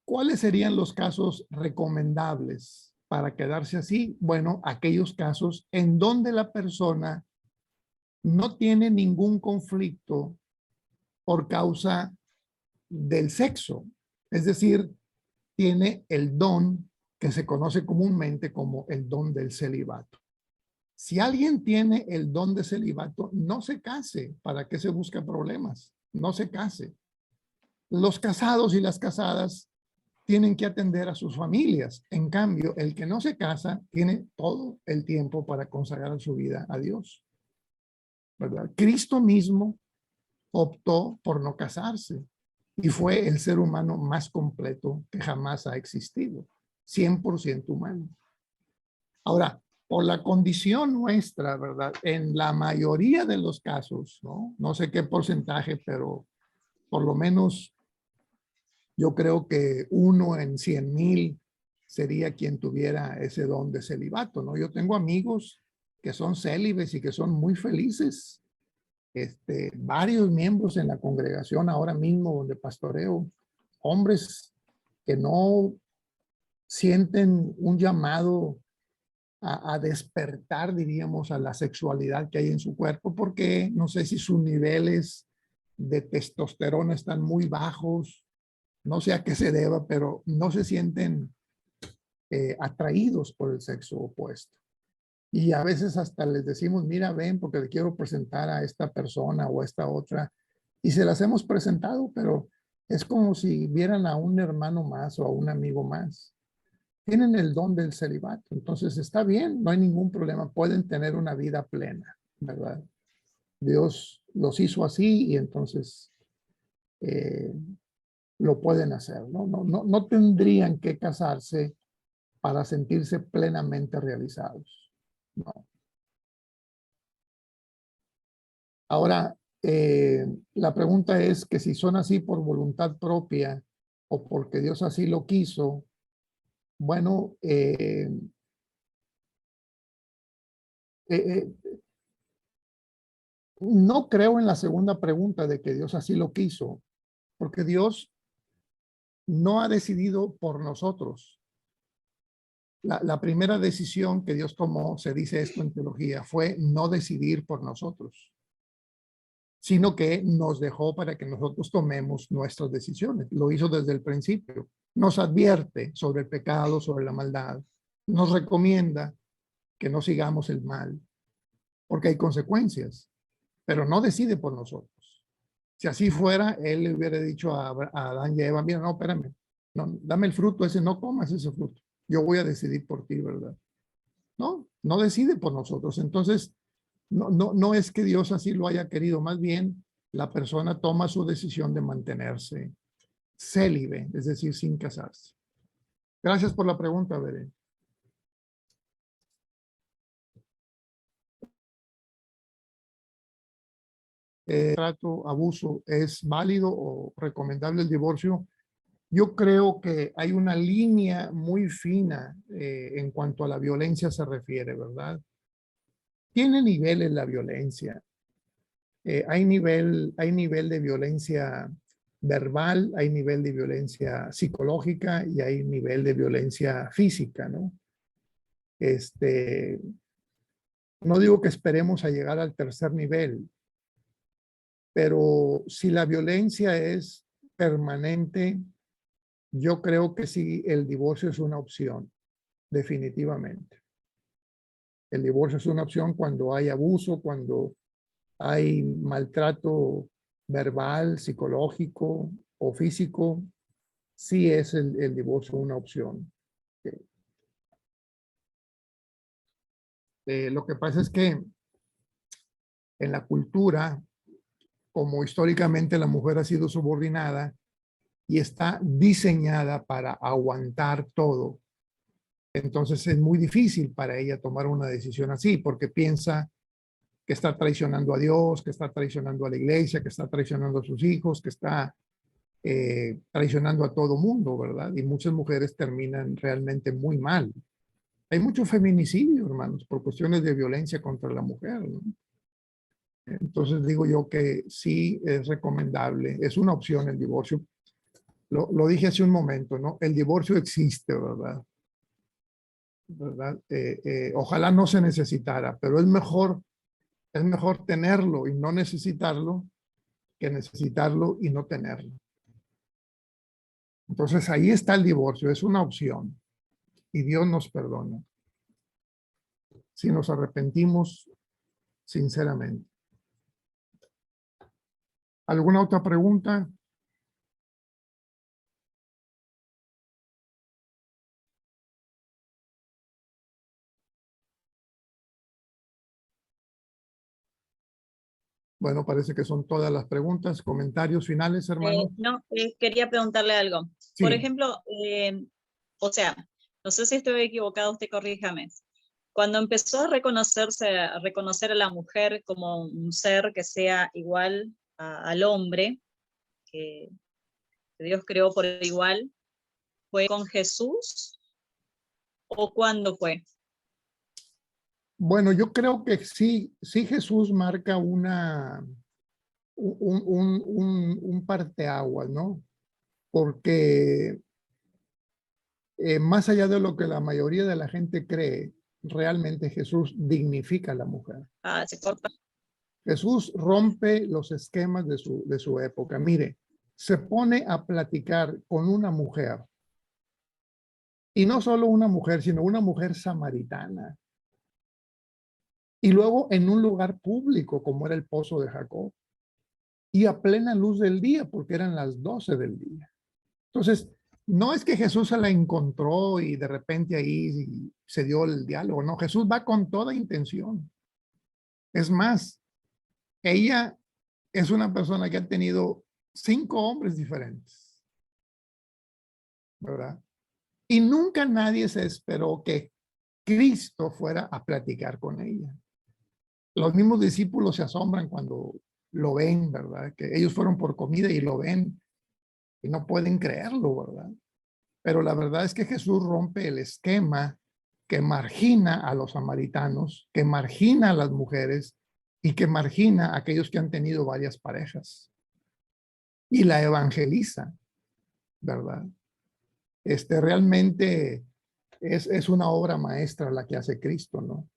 A: ¿Cuáles serían los casos recomendables para quedarse así? Bueno, aquellos casos en donde la persona no tiene ningún conflicto por causa del sexo. Es decir, tiene el don que se conoce comúnmente como el don del celibato. Si alguien tiene el don de celibato, no se case. ¿Para qué se busca problemas? No se case. Los casados y las casadas tienen que atender a sus familias. En cambio, el que no se casa tiene todo el tiempo para consagrar su vida a Dios, ¿verdad? Cristo mismo optó por no casarse y fue el ser humano más completo que jamás ha existido, 100% humano. Ahora, por la condición nuestra, ¿verdad? En la mayoría de los casos, no sé qué porcentaje, pero por lo menos yo creo que 1 en 100,000 sería quien tuviera ese don de celibato, ¿no? Yo tengo amigos que son célibes y que son muy felices. Varios miembros en la congregación ahora mismo donde pastoreo, hombres que no sienten un llamado a despertar, diríamos, a la sexualidad que hay en su cuerpo, porque no sé si sus niveles de testosterona están muy bajos, no sé a qué se deba, pero no se sienten atraídos por el sexo opuesto. Y a veces hasta les decimos, mira, ven, porque le quiero presentar a esta persona o a esta otra. Y se las hemos presentado, pero es como si vieran a un hermano más o a un amigo más. Tienen el don del celibato, entonces está bien, no hay ningún problema, pueden tener una vida plena, ¿verdad? Dios los hizo así y entonces lo pueden hacer, no tendrían que casarse para sentirse plenamente realizados, ¿no? Ahora, la pregunta es que si son así por voluntad propia o porque Dios así lo quiso, bueno, no creo en la segunda pregunta de que Dios así lo quiso, porque Dios no ha decidido por nosotros. La primera decisión que Dios tomó, se dice esto en teología, fue no decidir por nosotros, sino que nos dejó para que nosotros tomemos nuestras decisiones. Lo hizo desde el principio. Nos advierte sobre el pecado, sobre la maldad. Nos recomienda que no sigamos el mal, porque hay consecuencias. pero no decide por nosotros. Si así fuera, él le hubiera dicho a Adán y a Eva, mira, no, espérame, no, dame el fruto ese, no comas ese fruto. Yo voy a decidir por ti, ¿verdad? No, no decide por nosotros. Entonces, no es que Dios así lo haya querido, más bien la persona toma su decisión de mantenerse célibe, es decir, sin casarse. Gracias por la pregunta, Veré. Trato, abuso, ¿es válido o recomendable el divorcio? Yo creo que hay una línea muy fina en cuanto a la violencia se refiere, ¿verdad? Tiene niveles la violencia. Hay nivel de violencia verbal, hay nivel de violencia psicológica y hay nivel de violencia física, ¿no? No digo que esperemos a llegar al tercer nivel, pero si la violencia es permanente, yo creo que sí, el divorcio es una opción, definitivamente. El divorcio es una opción cuando hay abuso, cuando hay maltrato verbal, psicológico o físico, sí es el divorcio una opción. Lo que pasa es que en la cultura, como históricamente la mujer ha sido subordinada y está diseñada para aguantar todo, entonces es muy difícil para ella tomar una decisión así porque piensa que está traicionando a Dios, que está traicionando a la iglesia, que está traicionando a sus hijos, que está traicionando a todo mundo, ¿verdad? Y muchas mujeres terminan realmente muy mal. Hay mucho feminicidio, hermanos, por cuestiones de violencia contra la mujer, ¿no? Entonces digo yo que sí es recomendable, es una opción el divorcio. Lo dije hace un momento, ¿no? El divorcio existe, ¿verdad? ¿Verdad? Ojalá no se necesitara, pero es mejor tenerlo y no necesitarlo que necesitarlo y no tenerlo. Entonces ahí está el divorcio, es una opción y Dios nos perdona si nos arrepentimos sinceramente. ¿Alguna otra pregunta? Bueno, parece que son todas las preguntas. ¿Comentarios finales, hermano?
B: No, quería preguntarle algo. Por
A: Sí.
B: ejemplo, o sea, no sé si estoy equivocado, usted corríjame. Cuando empezó a reconocer a la mujer como un ser que sea igual al hombre, que Dios creó por igual, ¿fue con Jesús o cuándo fue?
A: Bueno, yo creo que sí Jesús marca un parteaguas, ¿no? Porque más allá de lo que la mayoría de la gente cree, realmente Jesús dignifica a la mujer.
B: Ah, se corta.
A: Jesús rompe los esquemas de su época. Mire, se pone a platicar con una mujer, y no solo una mujer, sino una mujer samaritana. Y luego en un lugar público, como era el pozo de Jacob, y a plena luz del día, porque eran las 12 del día. Entonces, no es que Jesús se la encontró y de repente ahí se dio el diálogo, no, Jesús va con toda intención. Es más, ella es una persona que ha tenido 5 hombres diferentes, ¿verdad? Y nunca nadie se esperó que Cristo fuera a platicar con ella. Los mismos discípulos se asombran cuando lo ven, ¿verdad? Que ellos fueron por comida y lo ven y no pueden creerlo, ¿verdad? Pero la verdad es que Jesús rompe el esquema que margina a los samaritanos, que margina a las mujeres y que margina a aquellos que han tenido varias parejas. Y la evangeliza, ¿verdad? Realmente es una obra maestra la que hace Cristo, ¿no?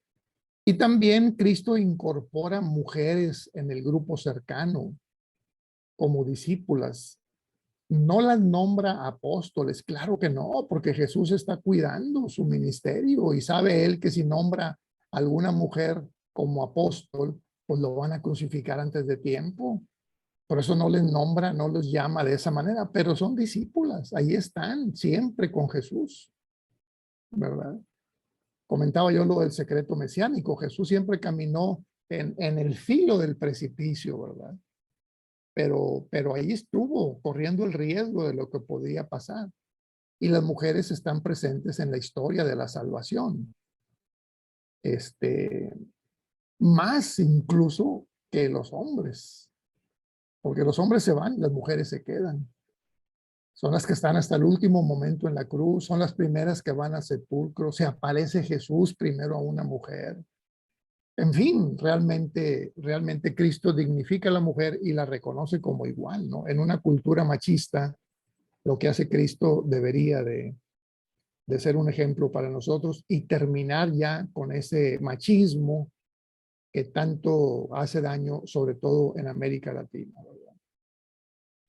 A: Y también Cristo incorpora mujeres en el grupo cercano como discípulas. No las nombra apóstoles, claro que no, porque Jesús está cuidando su ministerio y sabe él que si nombra a alguna mujer como apóstol, pues lo van a crucificar antes de tiempo. Por eso no les nombra, no los llama de esa manera, pero son discípulas, ahí están, siempre con Jesús, ¿verdad? Comentaba yo lo del secreto mesiánico. Jesús siempre caminó en el filo del precipicio, ¿verdad? Pero ahí estuvo corriendo el riesgo de lo que podía pasar. Y las mujeres están presentes en la historia de la salvación. Más incluso que los hombres. Porque los hombres se van y las mujeres se quedan. Son las que están hasta el último momento en la cruz, son las primeras que van al sepulcro, se aparece Jesús primero a una mujer. En fin, realmente Cristo dignifica a la mujer y la reconoce como igual, ¿no? En una cultura machista, lo que hace Cristo debería de ser un ejemplo para nosotros y terminar ya con ese machismo que tanto hace daño, sobre todo en América Latina, ¿verdad?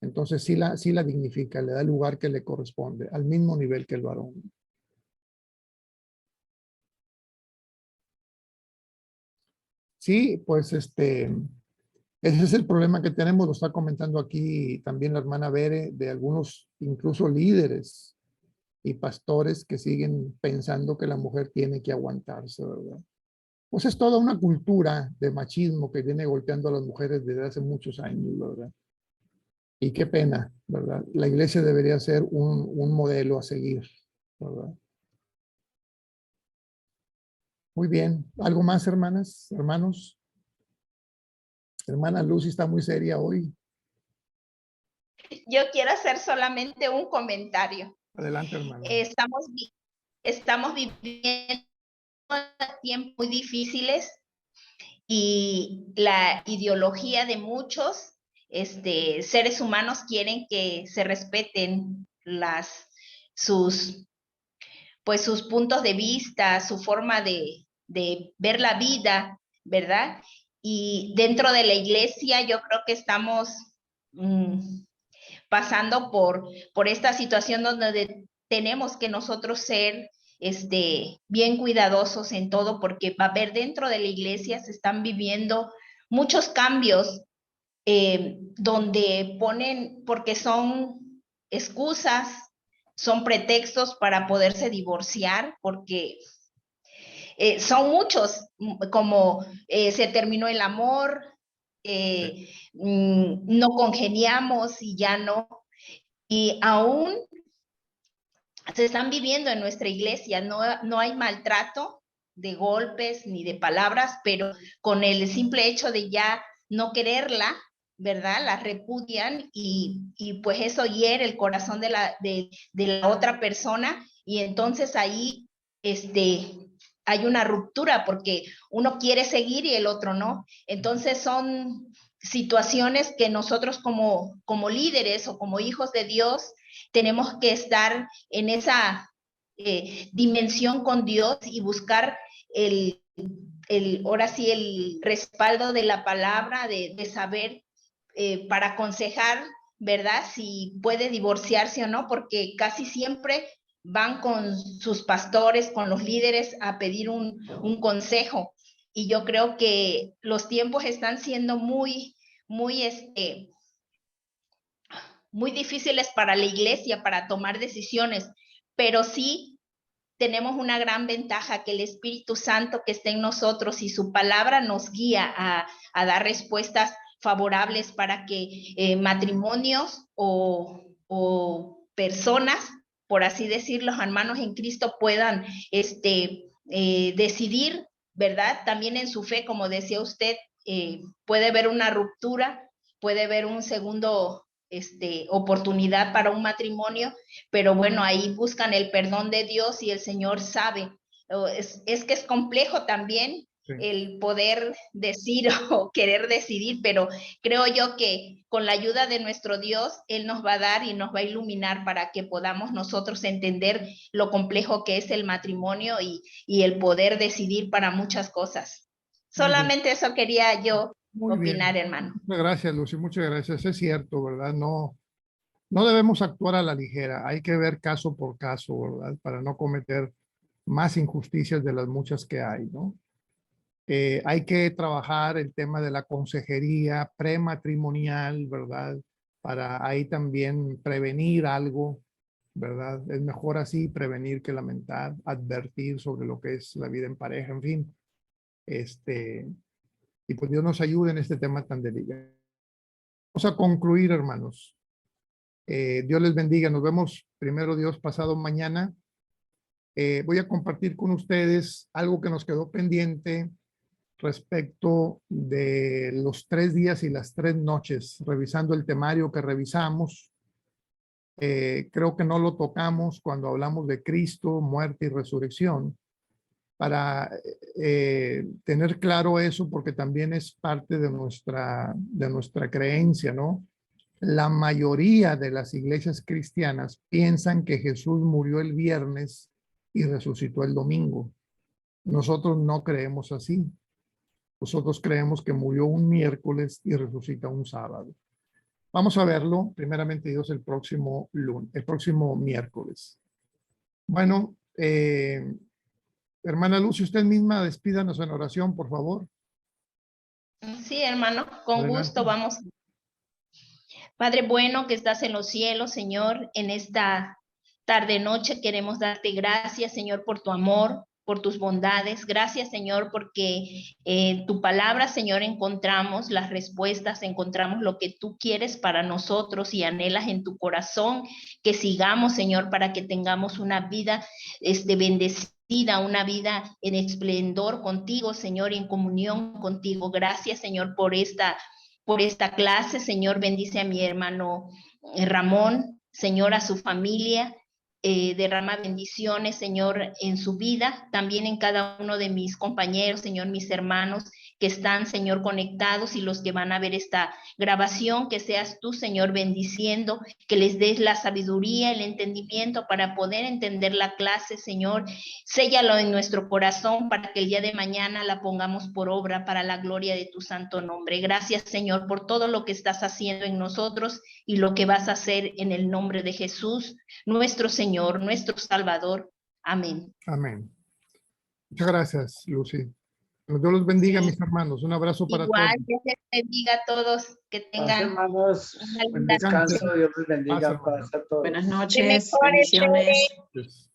A: Entonces sí la dignifica, le da el lugar que le corresponde, al mismo nivel que el varón. Sí, pues ese es el problema que tenemos, lo está comentando aquí también la hermana Bere, de algunos incluso líderes y pastores que siguen pensando que la mujer tiene que aguantarse, ¿verdad? Pues es toda una cultura de machismo que viene golpeando a las mujeres desde hace muchos años, ¿verdad? Y qué pena, ¿verdad? La iglesia debería ser un modelo a seguir, ¿verdad? Muy bien. ¿Algo más, hermanas, hermanos? Hermana Lucy está muy seria hoy.
E: Yo quiero hacer solamente un comentario.
A: Adelante, hermana.
E: Estamos viviendo tiempos muy difíciles y la ideología de muchos seres humanos quieren que se respeten sus puntos de vista, su forma de ver la vida, ¿verdad? Y dentro de la iglesia yo creo que estamos pasando por esta situación donde tenemos que nosotros ser bien cuidadosos en todo, porque va a haber dentro de la iglesia, se están viviendo muchos cambios donde ponen, porque son excusas, son pretextos para poderse divorciar, porque son muchos, como se terminó el amor, no congeniamos y ya no. Y aún se están viviendo en nuestra iglesia, no hay maltrato de golpes ni de palabras, pero con el simple hecho de ya no quererla, ¿verdad? La repudian y pues eso hiere el corazón de la otra persona y entonces ahí hay una ruptura porque uno quiere seguir y el otro no. Entonces son situaciones que nosotros como líderes o como hijos de Dios tenemos que estar en esa dimensión con Dios y buscar ahora sí el respaldo de la palabra, de saber para aconsejar, ¿verdad? Si puede divorciarse o no, porque casi siempre van con sus pastores, con los líderes a pedir un consejo. Y yo creo que los tiempos están siendo muy difíciles para la iglesia para tomar decisiones, pero sí tenemos una gran ventaja, que el Espíritu Santo que está en nosotros y su palabra nos guía a dar respuestas favorables para que matrimonios o personas, por así decirlo, hermanos en Cristo, puedan decidir, ¿verdad? También en su fe, como decía usted, puede haber una ruptura, puede haber un segundo oportunidad para un matrimonio, pero bueno, ahí buscan el perdón de Dios y el Señor sabe. Es que es complejo también sí, el poder decir o querer decidir, pero creo yo que con la ayuda de nuestro Dios, Él nos va a dar y nos va a iluminar para que podamos nosotros entender lo complejo que es el matrimonio y el poder decidir para muchas cosas. Solamente eso quería yo opinar, hermano.
A: Muchas gracias, Lucy, muchas gracias. Es cierto, ¿verdad? No debemos actuar a la ligera. Hay que ver caso por caso, ¿verdad? Para no cometer más injusticias de las muchas que hay, ¿no? Hay que trabajar el tema de la consejería prematrimonial, ¿verdad? Para ahí también prevenir algo, ¿verdad? Es mejor así prevenir que lamentar, advertir sobre lo que es la vida en pareja, en fin. Y pues Dios nos ayude en este tema tan delicado. Vamos a concluir, hermanos. Dios les bendiga. Nos vemos primero Dios pasado mañana. Voy a compartir con ustedes algo que nos quedó pendiente respecto de los 3 días y las 3 noches, revisando el temario que revisamos. Creo que no lo tocamos cuando hablamos de Cristo, muerte y resurrección, para tener claro eso, porque también es parte de nuestra creencia, ¿no? La mayoría de las iglesias cristianas piensan que Jesús murió el viernes y resucitó el domingo. Nosotros no creemos así. Nosotros creemos que murió un miércoles y resucita un sábado. Vamos a verlo, primeramente Dios, el próximo miércoles. Bueno, hermana Lucy, usted misma despídanos en oración, por favor.
E: Sí, hermano, con
A: Adelante.
E: gusto vamos. Padre bueno que estás en los cielos, Señor, en esta tarde-noche queremos darte gracias, Señor, por tu amor, por tus bondades. Gracias, Señor, porque tu palabra, Señor, encontramos las respuestas, encontramos lo que tú quieres para nosotros y anhelas en tu corazón que sigamos, Señor, para que tengamos una vida bendecida, una vida en esplendor contigo, Señor, y en comunión contigo. Gracias, Señor, por esta clase. Señor, bendice a mi hermano Ramón, Señor, a su familia. Derrama bendiciones, Señor, en su vida, también en cada uno de mis compañeros, Señor, mis hermanos que están, Señor, conectados y los que van a ver esta grabación, que seas tú, Señor, bendiciendo, que les des la sabiduría, el entendimiento para poder entender la clase, Señor. Séllalo en nuestro corazón para que el día de mañana la pongamos por obra para la gloria de tu santo nombre. Gracias, Señor, por todo lo que estás haciendo en nosotros y lo que vas a hacer en el nombre de Jesús, nuestro Señor, nuestro Salvador. Amén.
A: Amén. Muchas gracias, Lucy. Dios los bendiga,
E: Sí.
A: mis hermanos. Un abrazo para
E: Igual,
A: todos.
E: que se bendiga a todos, que tengan
C: hermanos,
E: una
C: buen
E: linda
C: descanso, Dios les bendiga,
A: Paz, hermano.
C: paz a todos.
D: Buenas
E: Que
D: noches,
E: mejore,
D: bendiciones.
A: Pues,